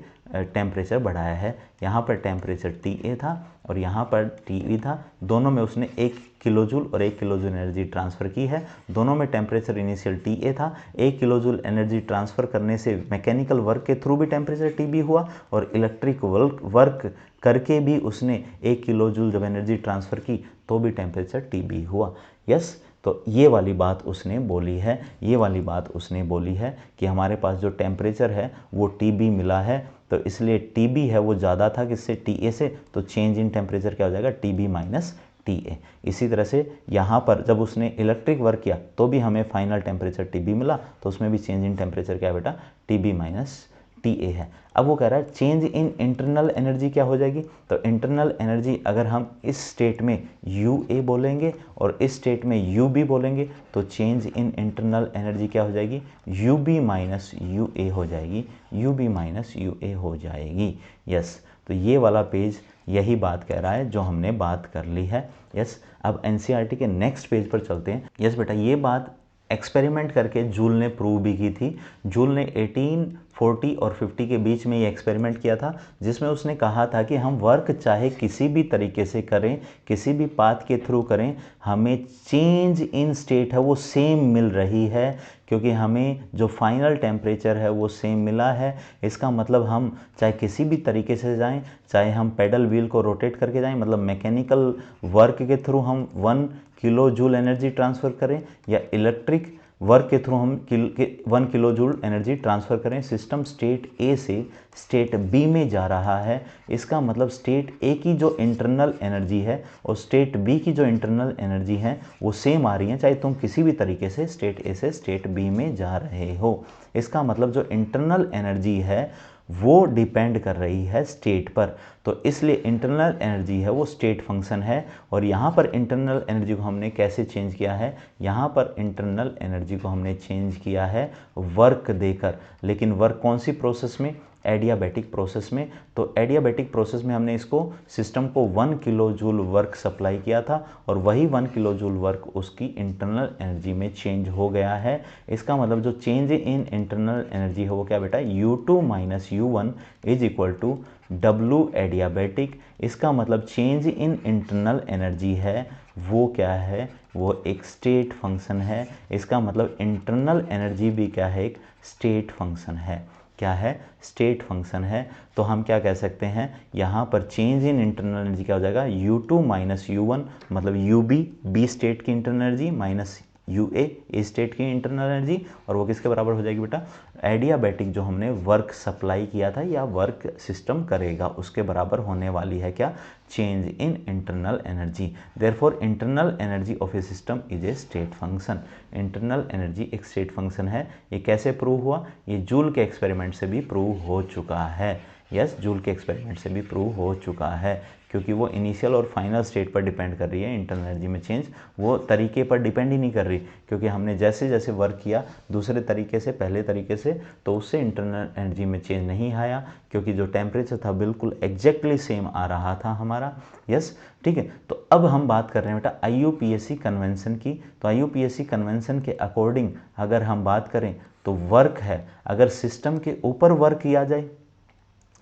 टेम्परेचर बढ़ाया है। यहाँ पर टेम्परेचर TA था और यहाँ पर TE था। दोनों में उसने 1 किलोजूल और 1 किलोजूल एनर्जी ट्रांसफ़र की है। दोनों में टेम्परेचर इनिशियल TA था। 1 किलोजूल एनर्जी ट्रांसफ़र करने से मैकेनिकल वर्क के थ्रू भी टेम्परेचर TB हुआ, और इलेक्ट्रिक वर्क करके भी उसने 1 किलोजूल जब एनर्जी ट्रांसफ़र की तो भी टेम्परेचर TB हुआ। यस, तो ये वाली बात उसने बोली है, ये वाली बात उसने बोली है कि हमारे पास जो टेम्परेचर है वो TB मिला है, तो इसलिए TB है वो ज़्यादा था किससे, TA से, तो चेंज इन टेम्परेचर क्या हो जाएगा, TB माइनस TA। इसी तरह से यहाँ पर जब उसने इलेक्ट्रिक वर्क किया तो भी हमें फाइनल टेम्परेचर TB मिला, तो उसमें भी चेंज इन टेम्परेचर क्या है बेटा, TB माइनस TA है। अब वो कह रहा है चेंज इन इंटरनल एनर्जी क्या हो जाएगी, तो इंटरनल एनर्जी अगर हम इस स्टेट में UA बोलेंगे और इस स्टेट में UB बोलेंगे, तो चेंज इन इंटरनल एनर्जी क्या हो जाएगी, UB माइनस UA हो जाएगी, UB माइनस UA हो जाएगी। यस, तो ये वाला पेज यही बात कह रहा है जो हमने बात कर ली है। यस, अब NCERT के नेक्स्ट पेज पर चलते हैं। यस बेटा, ये बात एक्सपेरिमेंट करके जूल ने प्रूव भी की थी। जूल ने 1840 और 50 के बीच में ये एक्सपेरिमेंट किया था, जिसमें उसने कहा था कि हम वर्क चाहे किसी भी तरीके से करें, किसी भी पाथ के थ्रू करें, हमें चेंज इन स्टेट है वो सेम मिल रही है, क्योंकि हमें जो फाइनल टेम्परेचर है वो सेम मिला है। इसका मतलब हम चाहे किसी भी तरीके से जाएं, चाहे हम पेडल व्हील को रोटेट करके जाएं, मतलब मैकेनिकल वर्क के थ्रू हम 1 किलो जूल एनर्जी ट्रांसफ़र करें, या इलेक्ट्रिक वर्क के थ्रू हम 1 किलो जूल एनर्जी ट्रांसफ़र करें, सिस्टम स्टेट A से स्टेट B में जा रहा है। इसका मतलब स्टेट A की जो इंटरनल एनर्जी है और स्टेट B की जो इंटरनल एनर्जी है वो सेम आ रही है, चाहे तुम किसी भी तरीके से स्टेट A से स्टेट B में जा रहे हो। इसका मतलब जो इंटरनल एनर्जी है वो डिपेंड कर रही है स्टेट पर, तो इसलिए इंटरनल एनर्जी है वो स्टेट फंक्शन है। और यहाँ पर इंटरनल एनर्जी को हमने कैसे चेंज किया है, यहाँ पर इंटरनल एनर्जी को हमने चेंज किया है वर्क देकर, लेकिन वर्क कौन सी प्रोसेस में, एडियाबैटिक प्रोसेस में। तो एडियाबैटिक प्रोसेस में हमने इसको सिस्टम को 1 किलो जूल वर्क सप्लाई किया था, और वही 1 किलो जूल वर्क उसकी इंटरनल एनर्जी में चेंज हो गया है। इसका मतलब जो चेंज इन इंटरनल एनर्जी है वो क्या बेटा, U2 minus U1 is equal to W adiabatic. इसका मतलब चेंज इन इंटरनल एनर्जी है वो क्या है, वो एक स्टेट फंक्शन है। इसका मतलब इंटरनल एनर्जी भी क्या है, एक स्टेट फंक्शन है। क्या है, स्टेट फंक्शन है। तो हम क्या कह सकते हैं, यहाँ पर चेंज इन इंटरनल एनर्जी क्या हो जाएगा, U2 माइनस U1, मतलब UB B स्टेट की इंटरनल एनर्जी माइनस UA ए स्टेट की इंटरनल एनर्जी, और वो किसके बराबर हो जाएगी बेटा, एडियाबैटिक जो हमने वर्क सप्लाई किया था या वर्क सिस्टम करेगा उसके बराबर होने वाली है क्या, change in internal energy. Therefore internal energy of a system is a state function. Internal energy एक स्टेट फंक्शन है। ये कैसे प्रूव हुआ, ये जूल के एक्सपेरिमेंट से भी प्रूव हो चुका है। यस, जूल के एक्सपेरिमेंट से भी प्रूव हो चुका है, क्योंकि वो इनिशियल और फाइनल स्टेट पर डिपेंड कर रही है। इंटरनल एनर्जी में चेंज वो तरीके पर डिपेंड ही नहीं कर रही, क्योंकि हमने जैसे जैसे वर्क किया दूसरे तरीके से, पहले तरीके से, तो उससे इंटरनल एनर्जी में चेंज नहीं आया, क्योंकि जो टेम्परेचर था बिल्कुल एग्जैक्टली सेम आ रहा था हमारा। यस, ठीक है। तो अब हम बात कर रहे हैं बेटा IUPAC कन्वेंशन की। तो IUPAC कन्वेंशन के अकॉर्डिंग अगर हम बात करें तो वर्क है, अगर सिस्टम के ऊपर वर्क किया जाए,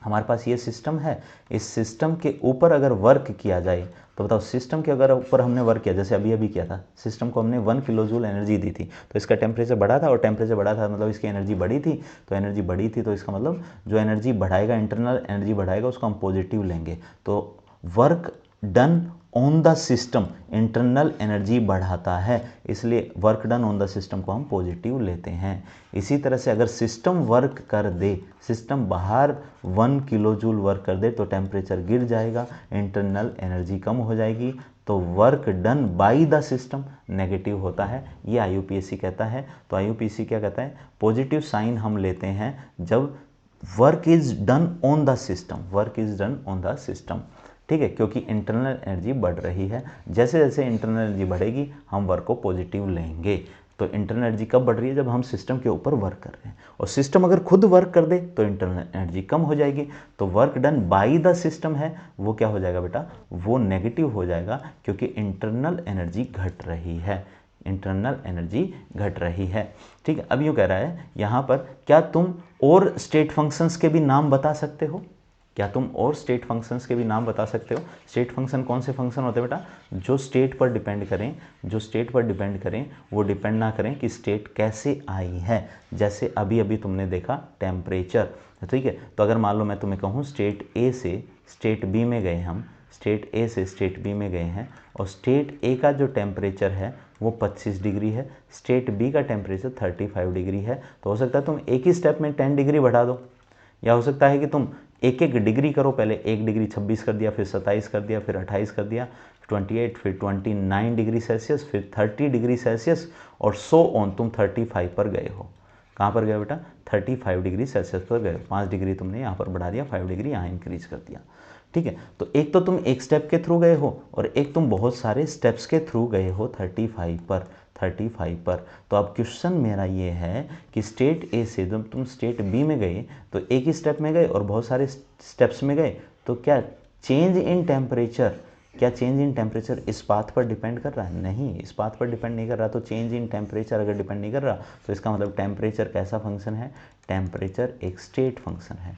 हमारे पास ये सिस्टम है, इस सिस्टम के ऊपर अगर वर्क किया जाए, तो बताओ सिस्टम के अगर ऊपर हमने वर्क किया, जैसे अभी अभी किया था, सिस्टम को हमने 1 किलो जूल एनर्जी दी थी, तो इसका टेम्परेचर बढ़ा था, और टेम्परेचर बढ़ा था मतलब इसकी एनर्जी बढ़ी थी, तो एनर्जी बढ़ी थी, तो इसका मतलब जो एनर्जी बढ़ाएगा, इंटरनल एनर्जी बढ़ाएगा, उसको हम पॉजिटिव लेंगे। तो work done on the system internal energy बढ़ाता है, इसलिए work done on the system को हम पॉजिटिव लेते हैं। इसी तरह से अगर सिस्टम वर्क कर दे, सिस्टम बाहर 1 किलो जूल वर्क कर दे तो टेम्परेचर गिर जाएगा, इंटरनल एनर्जी कम हो जाएगी, तो work done by the system negative होता है, ये IUPAC कहता है। तो IUPAC क्या कहता है, पॉजिटिव साइन हम लेते हैं जब work is done on the system, work is done on the system, ठीक है, क्योंकि इंटरनल एनर्जी बढ़ रही है। जैसे जैसे इंटरनल एनर्जी बढ़ेगी हम वर्क को पॉजिटिव लेंगे। तो इंटरनल एनर्जी कब बढ़ रही है, जब हम सिस्टम के ऊपर वर्क कर रहे हैं, और सिस्टम अगर खुद वर्क कर दे तो इंटरनल एनर्जी कम हो जाएगी। तो work done by the system है वो क्या हो जाएगा बेटा, वो नेगेटिव हो जाएगा, क्योंकि इंटरनल एनर्जी घट रही है, इंटरनल एनर्जी घट रही है। ठीक है, अब यूँ कह रहा है यहाँ पर, क्या तुम और स्टेट फंक्शंस के भी नाम बता सकते हो, क्या तुम और स्टेट फंक्शंस के भी नाम बता सकते हो। स्टेट फंक्शन कौन से फंक्शन होते हैं बेटा, जो स्टेट पर डिपेंड करें, जो स्टेट पर डिपेंड करें, वो डिपेंड ना करें कि स्टेट कैसे आई है। जैसे अभी अभी तुमने देखा टेम्परेचर, ठीक है, तो अगर मान लो मैं तुम्हें कहूँ स्टेट ए से स्टेट बी में गए, हम स्टेट ए से स्टेट बी में गए हैं, और स्टेट ए का जो टेम्परेचर है वो 25 डिग्री है, स्टेट बी का टेम्परेचर 35 डिग्री है, तो हो सकता है तुम एक ही स्टेप में 10 डिग्री बढ़ा दो, या हो सकता है कि तुम एक एक डिग्री करो, पहले 1 डिग्री 26 कर दिया, फिर 27 कर दिया, फिर 28 कर दिया, 28, फिर 29 डिग्री सेल्सियस, फिर 30 डिग्री सेल्सियस, और सो ऑन तुम 35 पर गए हो। कहाँ पर गए बेटा, 35 डिग्री सेल्सियस पर गए। 5 डिग्री तुमने यहाँ पर बढ़ा दिया, 5 डिग्री यहाँ इंक्रीज कर दिया। ठीक है, तो एक तो तुम एक स्टेप के थ्रू गए हो, और एक तुम बहुत सारे स्टेप्स के थ्रू गए हो 35 पर। तो अब क्वेश्चन मेरा ये है कि स्टेट ए से जब तुम स्टेट बी में गए तो एक ही स्टेप में गए और बहुत सारे स्टेप्स में गए, तो क्या चेंज इन टेम्परेचर, क्या चेंज इन टेम्परेचर इस बात पर डिपेंड कर रहा है, नहीं, इस बात पर डिपेंड नहीं कर रहा। तो चेंज इन टेम्परेचर अगर डिपेंड नहीं कर रहा तो इसका मतलब टेम्परेचर कैसा फंक्शन है, टेम्परेचर एक स्टेट फंक्शन है।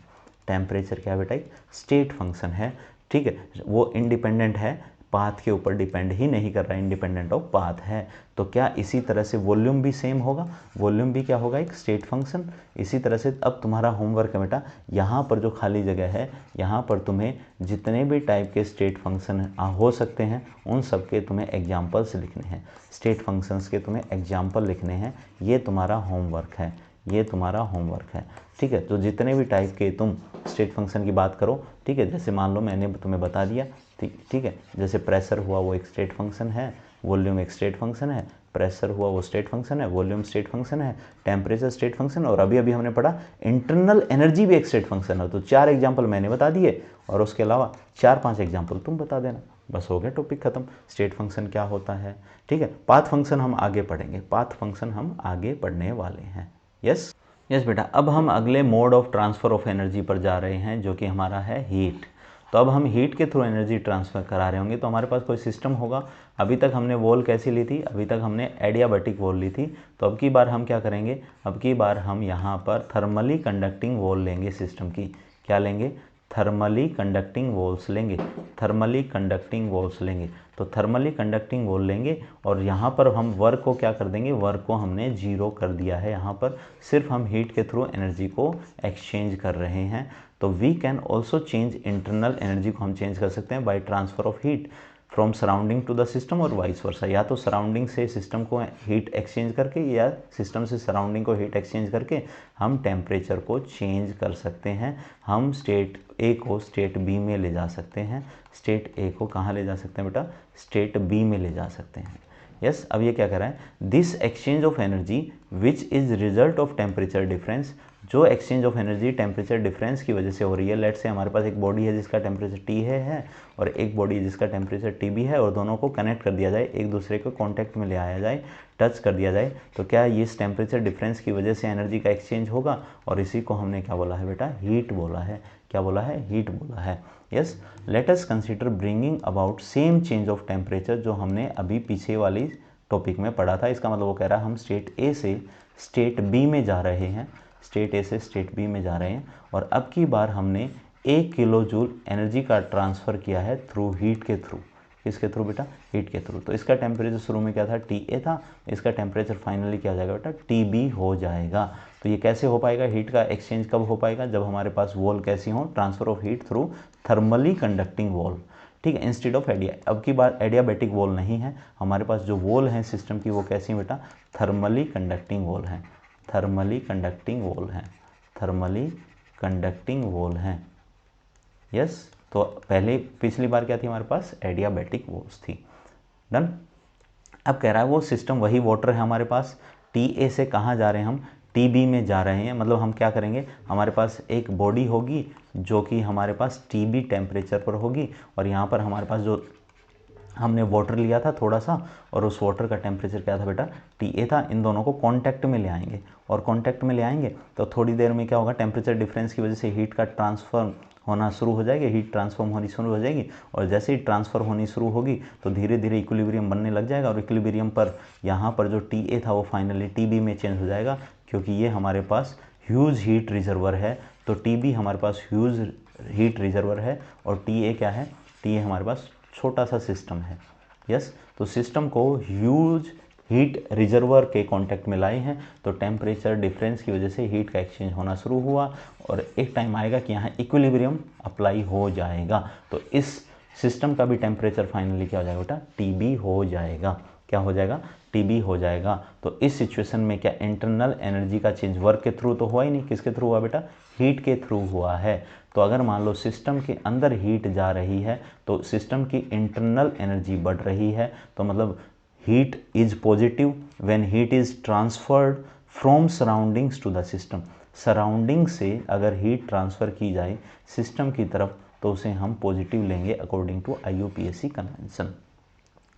टेम्परेचर क्या बेटा, एक स्टेट फंक्शन है। ठीक है, वो इंडिपेंडेंट है, पाथ के ऊपर डिपेंड ही नहीं कर रहा है, इंडिपेंडेंट ऑफ पाथ है। तो क्या इसी तरह से वॉल्यूम भी सेम होगा, वॉल्यूम भी क्या होगा, एक स्टेट फंक्शन। इसी तरह से अब तुम्हारा होमवर्क है बेटा, यहाँ पर जो खाली जगह है, यहाँ पर तुम्हें जितने भी टाइप के स्टेट फंक्शन हो सकते हैं उन सब के तुम्हें एग्जाम्पल्स लिखने हैं, स्टेट फंक्शंस के तुम्हें एग्जाम्पल लिखने हैं। ये तुम्हारा होमवर्क है, ये तुम्हारा होमवर्क है। ठीक है, तो जितने भी टाइप के तुम स्टेट फंक्शन की बात करो, ठीक है, जैसे मान लो मैंने तुम्हें बता दिया, ठीक है, जैसे प्रेशर हुआ वो एक स्टेट फंक्शन है, वॉल्यूम एक स्टेट फंक्शन है, प्रेशर हुआ वो स्टेट फंक्शन है, वॉल्यूम स्टेट फंक्शन है, टेम्परेचर स्टेट फंक्शन, और अभी अभी हमने पढ़ा इंटरनल एनर्जी भी एक स्टेट फंक्शन है। तो 4 एग्जाम्पल मैंने बता दिए, और उसके अलावा 4-5 एग्जाम्पल तुम बता देना, बस हो गया, टॉपिक खत्म। स्टेट फंक्शन क्या होता है, ठीक है। पाथ फंक्शन हम आगे पढ़ेंगे, पाथ फंक्शन हम आगे पढ़ने वाले हैं। यस बेटा, अब हम अगले mode of transfer of energy पर जा रहे हैं, जो कि हमारा है हीट। तो अब हम हीट के थ्रू एनर्जी ट्रांसफ़र करा रहे होंगे, तो हमारे पास कोई सिस्टम होगा। अभी तक हमने वॉल कैसी ली थी, अभी तक हमने एडियाबैटिक वॉल ली थी। तो अब की बार हम क्या करेंगे, अब की बार हम यहाँ पर थर्मली कंडक्टिंग वॉल लेंगे सिस्टम की। क्या लेंगे, थर्मली कंडक्टिंग वॉल्स लेंगे, थर्मली कंडक्टिंग वॉल्स लेंगे। तो थर्मली कंडक्टिंग वॉल लेंगे, और यहाँ पर हम वर्क को क्या कर देंगे, वर्क को हमने 0 कर दिया है। यहाँ पर सिर्फ हम हीट के थ्रू एनर्जी को एक्सचेंज कर रहे हैं। तो we can also change internal energy को हम चेंज कर सकते हैं by transfer of heat from surrounding to the system और वाइस वर्सा। या तो सराउंडिंग से सिस्टम को हीट एक्सचेंज करके, या सिस्टम से सराउंडिंग को हीट एक्सचेंज करके हम टेम्परेचर को चेंज कर सकते हैं। हम स्टेट ए को स्टेट बी में ले जा सकते हैं, स्टेट ए को कहाँ ले जा सकते हैं बेटा, स्टेट बी में ले जा सकते हैं। यस, अब ये क्या कर रहा है, this exchange of energy which is result of temperature difference, जो exchange of energy temperature difference की वजह से हो रही है। लेट से हमारे पास एक बॉडी है जिसका टेम्परेचर टी है और एक बॉडी है जिसका टेम्परेचर टी बी है, और दोनों को कनेक्ट कर दिया जाए, एक दूसरे को कॉन्टैक्ट में ले आया जाए, टच कर दिया जाए, तो क्या ये इस टेम्परेचर डिफरेंस की वजह से एनर्जी का एक्सचेंज होगा, और इसी को हमने क्या बोला है बेटा, हीट बोला है। क्या बोला है, हीट बोला है। Yes, let us consider bringing about same change of temperature, जो हमने अभी पीछे वाली टॉपिक में पढ़ा था। इसका मतलब वो कह रहा है हम स्टेट ए से स्टेट बी में जा रहे हैं, स्टेट ए से स्टेट बी में जा रहे हैं, और अब की बार हमने 1 किलो जूल एनर्जी का ट्रांसफ़र किया है थ्रू हीट के थ्रू। किसके थ्रू बेटा, हीट के थ्रू। तो इसका टेम्परेचर शुरू में क्या था, टी ए था, इसका टेम्परेचर फाइनली क्या हो जाएगा बेटा, टी बी हो जाएगा। तो ये कैसे हो पाएगा, हीट का एक्सचेंज कब हो पाएगा, जब हमारे पास वॉल कैसी हो, transfer of heat through thermally conducting wall. ठीक है, इंस्टेड ऑफ एडिया। अब की बात एडियाबैटिक वॉल नहीं है, हमारे पास जो वॉल है सिस्टम की वो कैसी है बेटा, थर्मली कंडक्टिंग वॉल है, थर्मली कंडक्टिंग वॉल है, थर्मली कंडक्टिंग वॉल है। यस, तो पहले पिछली बार क्या थी हमारे पास, एडियाबैटिक वॉल्स थी। डन। अब कह रहा है वो सिस्टम वही वाटर है हमारे पास, TA से कहाँ जा रहे हैं हम, TB में जा रहे हैं। मतलब हम क्या करेंगे, हमारे पास एक बॉडी होगी जो कि हमारे पास TB टेम्परेचर पर होगी, और यहाँ पर हमारे पास जो हमने वाटर लिया था थोड़ा सा, और उस वाटर का टेम्परेचर क्या था बेटा, TA था। इन दोनों को कांटेक्ट में ले आएंगे, और कांटेक्ट में ले आएंगे तो थोड़ी देर में क्या होगा, टेम्परेचर डिफरेंस की वजह से हीट का ट्रांसफर होना शुरू हो जाएगी, हीट ट्रांसफॉर्म होनी शुरू हो जाएगी, और जैसे ही ट्रांसफ़र होनी शुरू होगी तो धीरे धीरे इक्विलिब्रियम बनने लग जाएगा, और इक्विलिब्रियम पर यहाँ पर जो TA था वो फाइनली TB में चेंज हो जाएगा, क्योंकि ये हमारे पास ह्यूज हीट रिजर्वर है। तो TB हमारे पास ह्यूज हीट रिजर्वर है, और TA क्या है, TA हमारे पास छोटा सा सिस्टम है। यस, तो सिस्टम को ह्यूज हीट रिजर्वर के कांटेक्ट में लाए हैं, तो टेम्परेचर डिफरेंस की वजह से हीट का एक्सचेंज होना शुरू हुआ, और एक टाइम आएगा कि यहाँ इक्विलिब्रियम अप्लाई हो जाएगा, तो इस सिस्टम का भी टेम्परेचर फाइनली क्या हो जाएगा बेटा, TB हो जाएगा। क्या हो जाएगा, TB हो जाएगा। तो इस सिचुएशन में क्या इंटरनल एनर्जी का चेंज वर्क के थ्रू तो हुआ ही नहीं, किसके थ्रू हुआ बेटा, हीट के थ्रू हुआ है। तो अगर मान लो सिस्टम के अंदर हीट जा रही है तो सिस्टम की इंटरनल एनर्जी बढ़ रही है, तो मतलब heat is positive when heat is transferred from surroundings to the system. Surrounding से अगर हीट ट्रांसफ़र की जाए सिस्टम की तरफ तो उसे हम पॉजिटिव लेंगे अकॉर्डिंग टू IUPAC कन्वेंशन।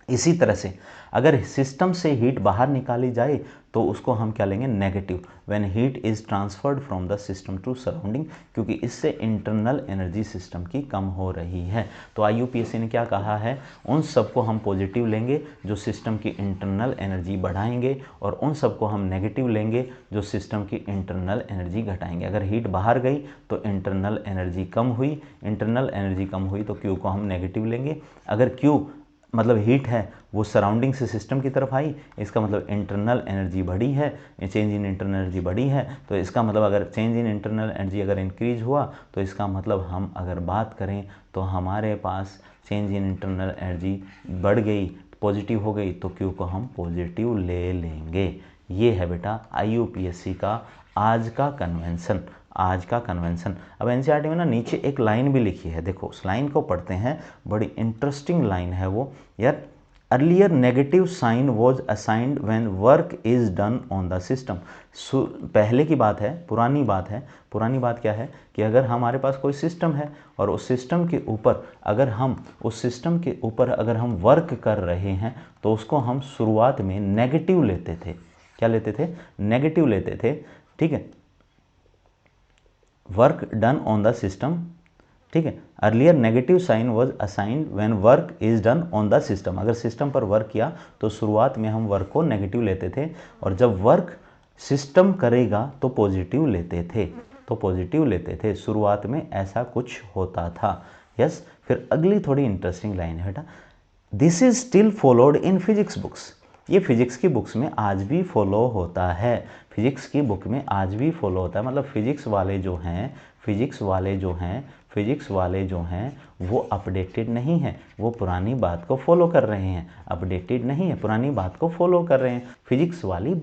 इसी तरह से अगर सिस्टम से हीट बाहर निकाली जाए तो उसको हम क्या लेंगे, negative, when heat is transferred from the system to surrounding, क्योंकि इससे इंटरनल एनर्जी सिस्टम की कम हो रही है। तो IUPAC ने क्या कहा है, उन सबको हम पॉजिटिव लेंगे जो सिस्टम की इंटरनल एनर्जी बढ़ाएंगे, और उन सबको हम नेगेटिव लेंगे जो सिस्टम की इंटरनल एनर्जी घटाएंगे। अगर हीट बाहर गई तो इंटरनल एनर्जी कम हुई, इंटरनल एनर्जी कम हुई तो Q को हम नेगेटिव लेंगे। अगर Q मतलब हीट है वो सराउंडिंग से सिस्टम की तरफ आई, इसका मतलब इंटरनल एनर्जी बढ़ी है, चेंज इन इंटरनल एनर्जी बढ़ी है, तो इसका मतलब अगर चेंज इन इंटरनल एनर्जी अगर इंक्रीज हुआ तो इसका मतलब हम अगर बात करें तो हमारे पास चेंज इन इंटरनल एनर्जी बढ़ गई, पॉजिटिव हो गई, तो Q को हम पॉजिटिव ले लेंगे। ये है बेटा IUPAC का आज का कन्वेंशन, आज का कन्वेंशन। अब NCERT में ना नीचे एक लाइन भी लिखी है, देखो उस लाइन को पढ़ते हैं, बड़ी इंटरेस्टिंग लाइन है वो यार। Earlier negative sign was assigned when work is done on the system. पहले की बात है, पुरानी बात है, पुरानी बात क्या है कि अगर हमारे पास कोई सिस्टम है और उस सिस्टम के ऊपर अगर हम वर्क कर रहे हैं तो उसको हम शुरुआत में नेगेटिव लेते थे। क्या लेते थे, नेगेटिव लेते थे, ठीक है, work done on the system, ठीक है। Earlier negative sign was assigned when work is done on the system. अगर सिस्टम पर वर्क किया तो शुरुआत में हम वर्क को नेगेटिव लेते थे, और जब वर्क सिस्टम करेगा तो पॉजिटिव लेते थे, तो पॉजिटिव लेते थे, शुरुआत में ऐसा कुछ होता था। यस, फिर अगली थोड़ी इंटरेस्टिंग लाइन है बेटा, this is still followed in physics books. ये फिजिक्स की बुक्स में आज भी फॉलो होता है, फिजिक्स की बुक में आज भी फॉलो होता है। मतलब फिजिक्स वाले जो हैं, फिजिक्स वाले जो हैं वो अपडेटेड नहीं है, वो पुरानी बात को फॉलो कर रहे हैं, अपडेटेड नहीं है, पुरानी बात को फॉलो कर रहे हैं। फिजिक्स वाली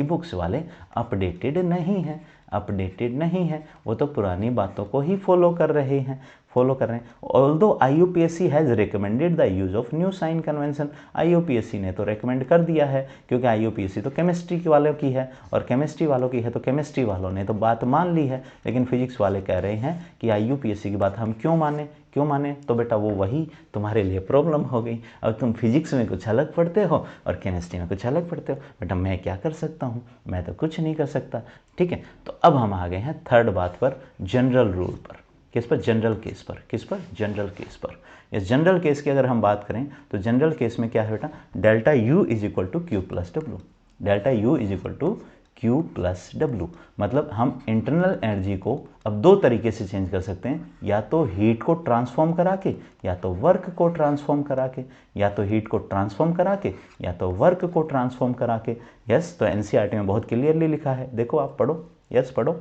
बुक्स वाले अपडेटेड नहीं है, अपडेटेड नहीं है, वो तो पुरानी बातों को ही फॉलो कर रहे हैं। Although IUPAC has recommended the use of new sign convention. IUPAC ने तो रिकमेंड कर दिया है, क्योंकि IUPAC तो केमिस्ट्री वालों की है, और केमिस्ट्री वालों की है तो केमिस्ट्री वालों ने तो बात मान ली है। लेकिन फिजिक्स वाले कह रहे हैं कि IUPAC की बात हम क्यों माने, तो बेटा वो वही तुम्हारे लिए प्रॉब्लम हो गई। अब तुम फिजिक्स में कुछ अलग पढ़ते हो और केमिस्ट्री में कुछ अलग पढ़ते हो, बेटा मैं क्या कर सकता हूँ, मैं तो कुछ नहीं कर सकता, ठीक है। तो अब हम आ गए हैं थर्ड बात पर, जनरल रूल पर, किस पर, जनरल केस पर, किस पर, जनरल केस पर। इस जनरल केस की अगर हम बात करें तो जनरल केस में क्या है बेटा, delta U is equal to Q plus W, delta U is equal to Q plus W. मतलब हम इंटरनल एनर्जी को अब दो तरीके से चेंज कर सकते हैं, या तो हीट को ट्रांसफॉर्म करा के, या तो वर्क को ट्रांसफॉर्म करा के, या तो हीट को ट्रांसफॉर्म करा के, या तो वर्क को ट्रांसफॉर्म करा के। यस, तो NCERT में बहुत क्लियरली लिखा है, देखो आप पढ़ो, यस पढ़ो।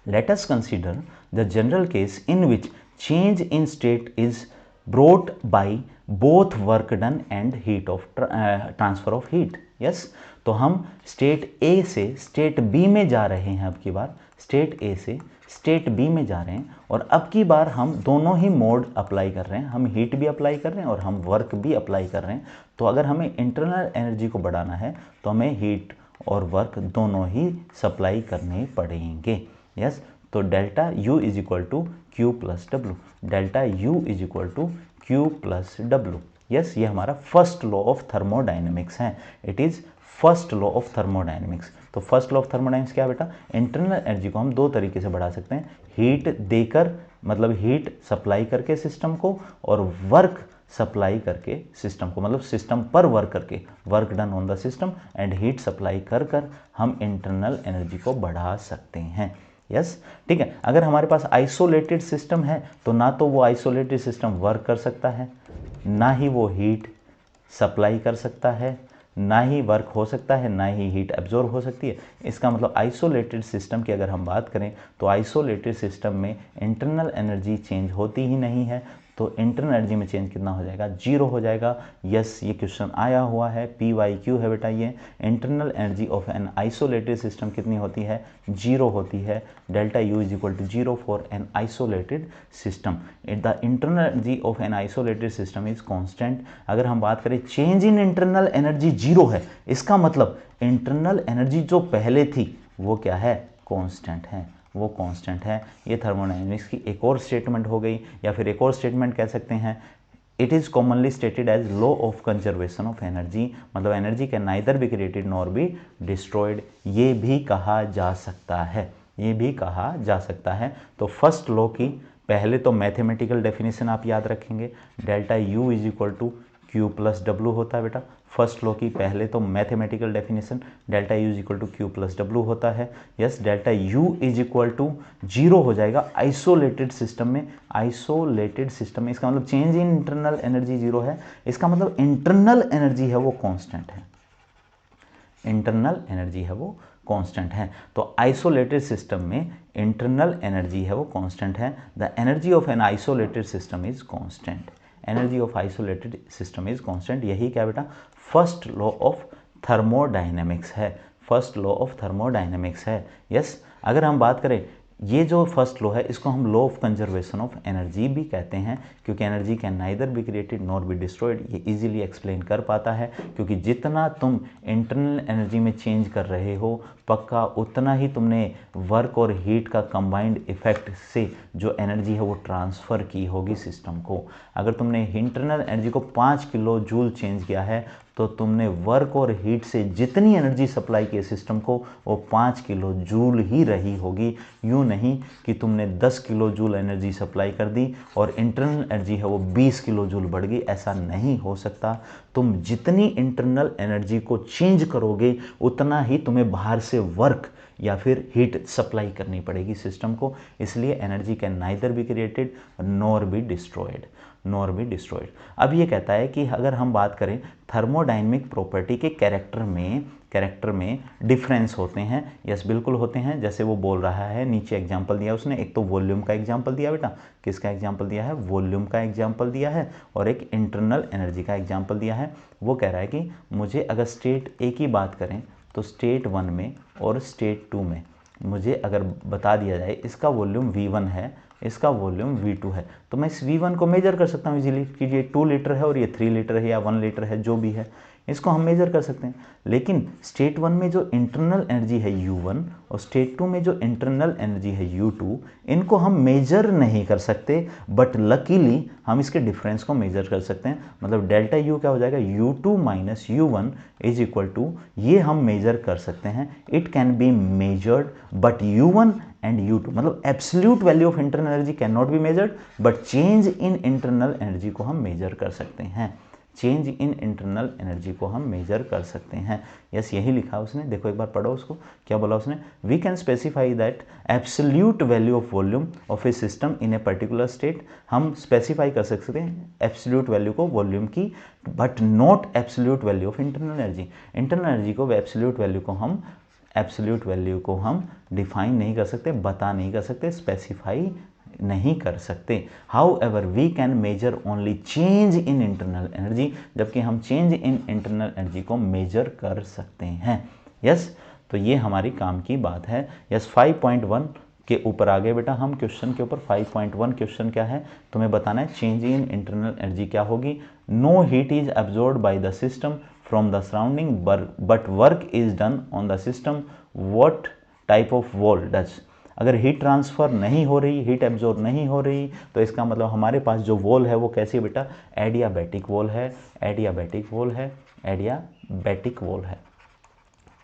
Let us consider the general case in which change in state is brought by both work done and heat of transfer of heat. Yes, तो हम स्टेट ए से स्टेट बी में जा रहे हैं, अब की बार स्टेट ए से स्टेट बी में जा रहे हैं, और अब की बार हम दोनों ही मोड अप्लाई कर रहे हैं, हम हीट भी अप्लाई कर रहे हैं और हम वर्क भी अप्लाई कर रहे हैं। तो अगर हमें इंटरनल एनर्जी को बढ़ाना है तो हमें हीट और वर्क दोनों ही सप्लाई करने पड़ेंगे। यस, तो delta U is equal to Q plus W, delta U is equal to Q plus W. Yes, ये हमारा फर्स्ट लॉ ऑफ थर्मोडाइनमिक्स है, it is first law of thermodynamics. तो फर्स्ट लॉ ऑफ थर्मोडाइनमिक्स क्या बेटा, इंटरनल एनर्जी को हम दो तरीके से बढ़ा सकते हैं, हीट देकर, मतलब हीट सप्लाई करके सिस्टम को, और वर्क सप्लाई करके सिस्टम को, मतलब सिस्टम पर वर्क करके, work done on the system and heat supply कर कर हम इंटरनल एनर्जी को बढ़ा सकते हैं। यस, ठीक है। अगर हमारे पास आइसोलेटेड सिस्टम है तो ना तो वो आइसोलेटेड सिस्टम वर्क कर सकता है, ना ही वो हीट सप्लाई कर सकता है, ना ही वर्क हो सकता है, ना ही हीट एब्जॉर्ब हो सकती है। इसका मतलब आइसोलेटेड सिस्टम की अगर हम बात करें तो आइसोलेटेड सिस्टम में इंटरनल एनर्जी चेंज होती ही नहीं है, तो इंटरनल एनर्जी में चेंज कितना हो जाएगा, जीरो हो जाएगा। यस, ये क्वेश्चन आया हुआ है, PYQ है बेटा, ये internal energy of an isolated system कितनी होती है, जीरो होती है। Delta U is equal to zero for an isolated system. The internal energy of an isolated system is constant. अगर हम बात करें change in internal energy zero है, इसका मतलब इंटरनल एनर्जी जो पहले थी वो क्या है, कॉन्स्टेंट है, वो कांस्टेंट है। ये थर्मोडायनेमिक्स की एक और स्टेटमेंट हो गई, या फिर एक और स्टेटमेंट कह सकते हैं, it is commonly stated as law of conservation of energy, मतलब energy can neither be created nor be destroyed, ये भी कहा जा सकता है, ये भी कहा जा सकता है। तो फर्स्ट लॉ की पहले तो मैथमेटिकल डेफिनेशन आप याद रखेंगे, delta U is equal to Q plus W होता है बेटा। फर्स्ट लॉ की पहले तो mathematical definition, delta U is equal to Q plus W होता है। Yes, delta U is equal to zero हो जाएगा आइसोलेटेड सिस्टम में, आइसोलेटेड सिस्टम में इसका मतलब change in internal energy zero है, इसका मतलब इंटरनल एनर्जी है वो कांस्टेंट है, इंटरनल एनर्जी है वो कांस्टेंट है। तो आइसोलेटेड सिस्टम में इंटरनल एनर्जी है वो कांस्टेंट है। The energy of an isolated system is constant, energy of isolated system is constant. यही क्या बेटा, फर्स्ट लॉ ऑफ थर्मोडायनेमिक्स है, फर्स्ट लॉ ऑफ थर्मोडायनेमिक्स है। यस, अगर हम बात करें ये जो फर्स्ट लॉ है इसको हम law of conservation of energy भी कहते हैं, क्योंकि energy can neither be created nor be destroyed, ये इजीली एक्सप्लेन कर पाता है, क्योंकि जितना तुम इंटरनल एनर्जी में चेंज कर रहे हो पक्का उतना ही तुमने वर्क और हीट का कंबाइंड इफेक्ट से जो एनर्जी है वो ट्रांसफ़र की होगी सिस्टम को। अगर तुमने इंटरनल एनर्जी को 5 किलो जूल चेंज किया है तो तुमने वर्क और हीट से जितनी एनर्जी सप्लाई की सिस्टम को वो 5 किलो जूल ही रही होगी। यूँ नहीं कि तुमने 10 किलो जूल एनर्जी सप्लाई कर दी और इंटरनल एनर्जी है वो 20 किलो जूल बढ़ गई, ऐसा नहीं हो सकता। तुम जितनी इंटरनल एनर्जी को चेंज करोगे उतना ही तुम्हें बाहर से वर्क या फिर हीट सप्लाई करनी पड़ेगी सिस्टम को, इसलिए energy can neither be created nor be destroyed, nor be destroyed. अब ये कहता है कि अगर हम बात करें थर्मोडायनेमिक प्रॉपर्टी के कैरेक्टर में डिफरेंस होते हैं। यस, बिल्कुल होते हैं, जैसे वो बोल रहा है, नीचे एग्जांपल दिया उसने, एक तो वॉल्यूम का एग्जांपल दिया बेटा, किसका एग्जांपल दिया है, वॉल्यूम का एग्जांपल दिया है, और एक इंटरनल एनर्जी का एग्जांपल दिया है। वो कह रहा है कि मुझे अगर स्टेट ए की बात करें तो स्टेट 1 में और स्टेट 2 में मुझे अगर बता दिया जाए इसका वॉल्यूम V1 है, इसका वॉल्यूम V2 है, तो मैं इस V1 को मेजर कर सकता हूँ इजीली कि ये 2 लीटर है और ये 3 लीटर है या 1 लीटर है, जो भी है इसको हम मेजर कर सकते हैं। लेकिन स्टेट 1 में जो इंटरनल एनर्जी है U1 और स्टेट 2 में जो इंटरनल एनर्जी है U2, इनको हम मेजर नहीं कर सकते, बट लकीली हम इसके डिफरेंस को मेजर कर सकते हैं। मतलब डेल्टा U क्या हो जाएगा, U2 minus U1 is equal to, ये हम मेजर कर सकते हैं, it can be measured but U1 and U2, मतलब absolute value of internal energy can not be measured but change in internal energy को हम मेजर कर सकते हैं, चेंज इन इंटरनल एनर्जी को हम मेजर कर सकते हैं। यस, यही लिखा उसने, देखो एक बार पढ़ो उसको, क्या बोला उसने, we can specify that absolute value of volume of a system in a particular state, हम स्पेसिफाई कर सकते हैं एब्सोल्यूट वैल्यू को वॉल्यूम की, but not absolute value of internal energy. Internal energy को एब्सोल्यूट वैल्यू को हम डिफाइन नहीं कर सकते, बता नहीं कर सकते, स्पेसिफाई नहीं कर सकते। However we can measure only change in internal energy, जबकि हम चेंज इन इंटरनल एनर्जी को मेजर कर सकते हैं। यस, तो ये हमारी काम की बात है। यस, 5.1 के ऊपर आ गए बेटा हम क्वेश्चन के ऊपर। 5.1 क्वेश्चन क्या है, तुम्हें बताना है चेंज इन इंटरनल एनर्जी क्या होगी। No heat is absorbed by the system from the surrounding but work is done on the system, what type of wall does. अगर हीट ट्रांसफर नहीं हो रही, हीट एब्जॉर्ब नहीं हो रही, तो इसका मतलब हमारे पास जो वॉल है वो कैसी है बेटा, एडियाबैटिक वॉल है, एडियाबैटिक वॉल है, एडियाबैटिक वॉल है।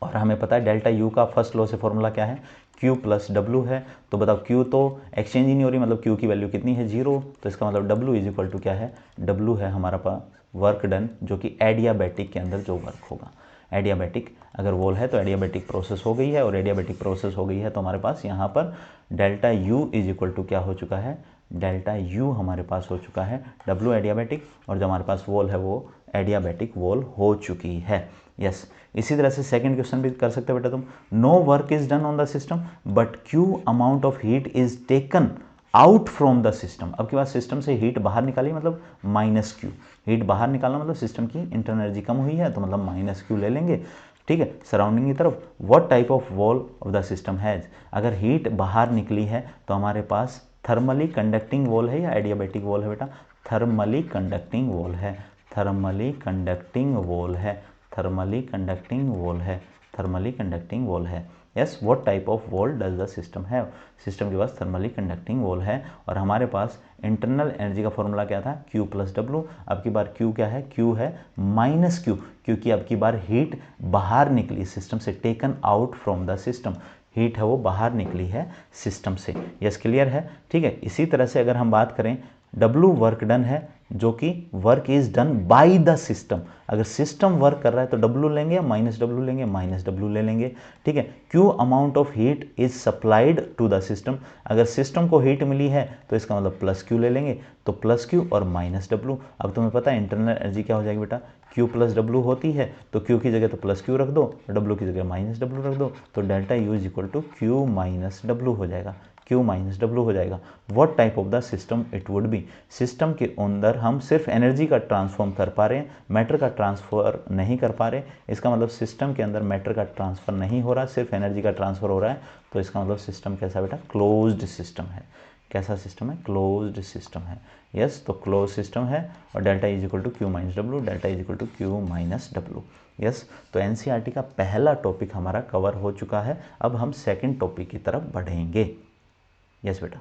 और हमें पता है डेल्टा यू का फर्स्ट लॉ से फॉर्मूला क्या है, Q प्लस डब्ल्यू है। तो बताओ Q तो एक्सचेंज ही नहीं हो रही, मतलब Q की वैल्यू कितनी है, 0। तो इसका मतलब W इज इक्वल टू क्या है, W है हमारा पास वर्क डन, जो कि एडियाबैटिक के अंदर जो वर्क होगा। एडियाबैटिक अगर वॉल है तो एडियाबैटिक प्रोसेस हो गई है, और एडियाबैटिक प्रोसेस हो गई है तो हमारे पास यहाँ पर delta U is equal to क्या हो चुका है, डेल्टा यू हमारे पास हो चुका है W एडियाबैटिक, और जो हमारे पास वॉल है वो एडियाबैटिक वॉल हो चुकी है। यस, इसी तरह से सेकंड क्वेश्चन भी कर सकते हो बेटा तुम। No work is done on the system but Q amount of heat is taken out from the system. अब के बाद सिस्टम से हीट बाहर निकाली, मतलब माइनस क्यू। हीट बाहर निकालना मतलब सिस्टम की इंटरनल एनर्जी कम हुई है, तो मतलब माइनस क्यू ले लेंगे, ठीक है, सराउंडिंग की तरफ। What type of wall of the system has, अगर हीट बाहर निकली है तो हमारे पास थर्मली कंडक्टिंग वॉल है या एडियाबैटिक वॉल है बेटा, थर्मली कंडक्टिंग वॉल है, थर्मली कंडक्टिंग वॉल है, थर्मली कंडक्टिंग वॉल है, थर्मली कंडक्टिंग वॉल है। Yes, what type of wall does the system है, सिस्टम के पास थर्मली कंडक्टिंग वॉल है। और हमारे पास इंटरनल एनर्जी का फॉर्मूला क्या था, Q प्लस डब्ल्यू। अब की बार Q क्या है, Q है माइनस Q, क्योंकि अब की बार हीट बाहर निकली सिस्टम से, taken out from the system, heat है वो बाहर निकली है सिस्टम से। यस, क्लियर है, ठीक है। इसी तरह से अगर हम बात करें, W वर्क डन है, जो कि work is done by the system. अगर सिस्टम वर्क कर रहा है तो W लेंगे या माइनस डब्ल्यू लेंगे, माइनस डब्ल्यू ले लेंगे, ठीक है। Q amount of heat is supplied to the system, अगर सिस्टम को हीट मिली है तो इसका मतलब प्लस Q ले लेंगे, तो प्लस Q और माइनस डब्ल्यू। अब तुम्हें पता है इंटरनल एनर्जी क्या हो जाएगी बेटा, Q प्लस डब्ल्यू होती है, तो Q की जगह तो प्लस Q रख दो, W की जगह माइनस डब्ल्यू रख दो, तो delta U is equal to Q minus W हो जाएगा, Q माइनस डब्ल्यू हो जाएगा। What type of the system it would be, system के अंदर हम सिर्फ एनर्जी का ट्रांसफॉर्म कर पा रहे हैं, मैटर का ट्रांसफर नहीं कर पा रहे। इसका मतलब सिस्टम के अंदर मैटर का ट्रांसफर नहीं हो रहा, सिर्फ एनर्जी का ट्रांसफर हो रहा है, तो इसका मतलब सिस्टम कैसा बेटा, क्लोज्ड सिस्टम है। कैसा सिस्टम है, क्लोज्ड सिस्टम है। यस, तो क्लोज सिस्टम है, और delta is equal to Q minus W, delta is equal to Q minus W. Yes, तो एनसीईआरटी का पहला टॉपिक हमारा कवर हो चुका है। अब हम सेकंड टॉपिक की तरफ बढ़ेंगे। यस बेटा।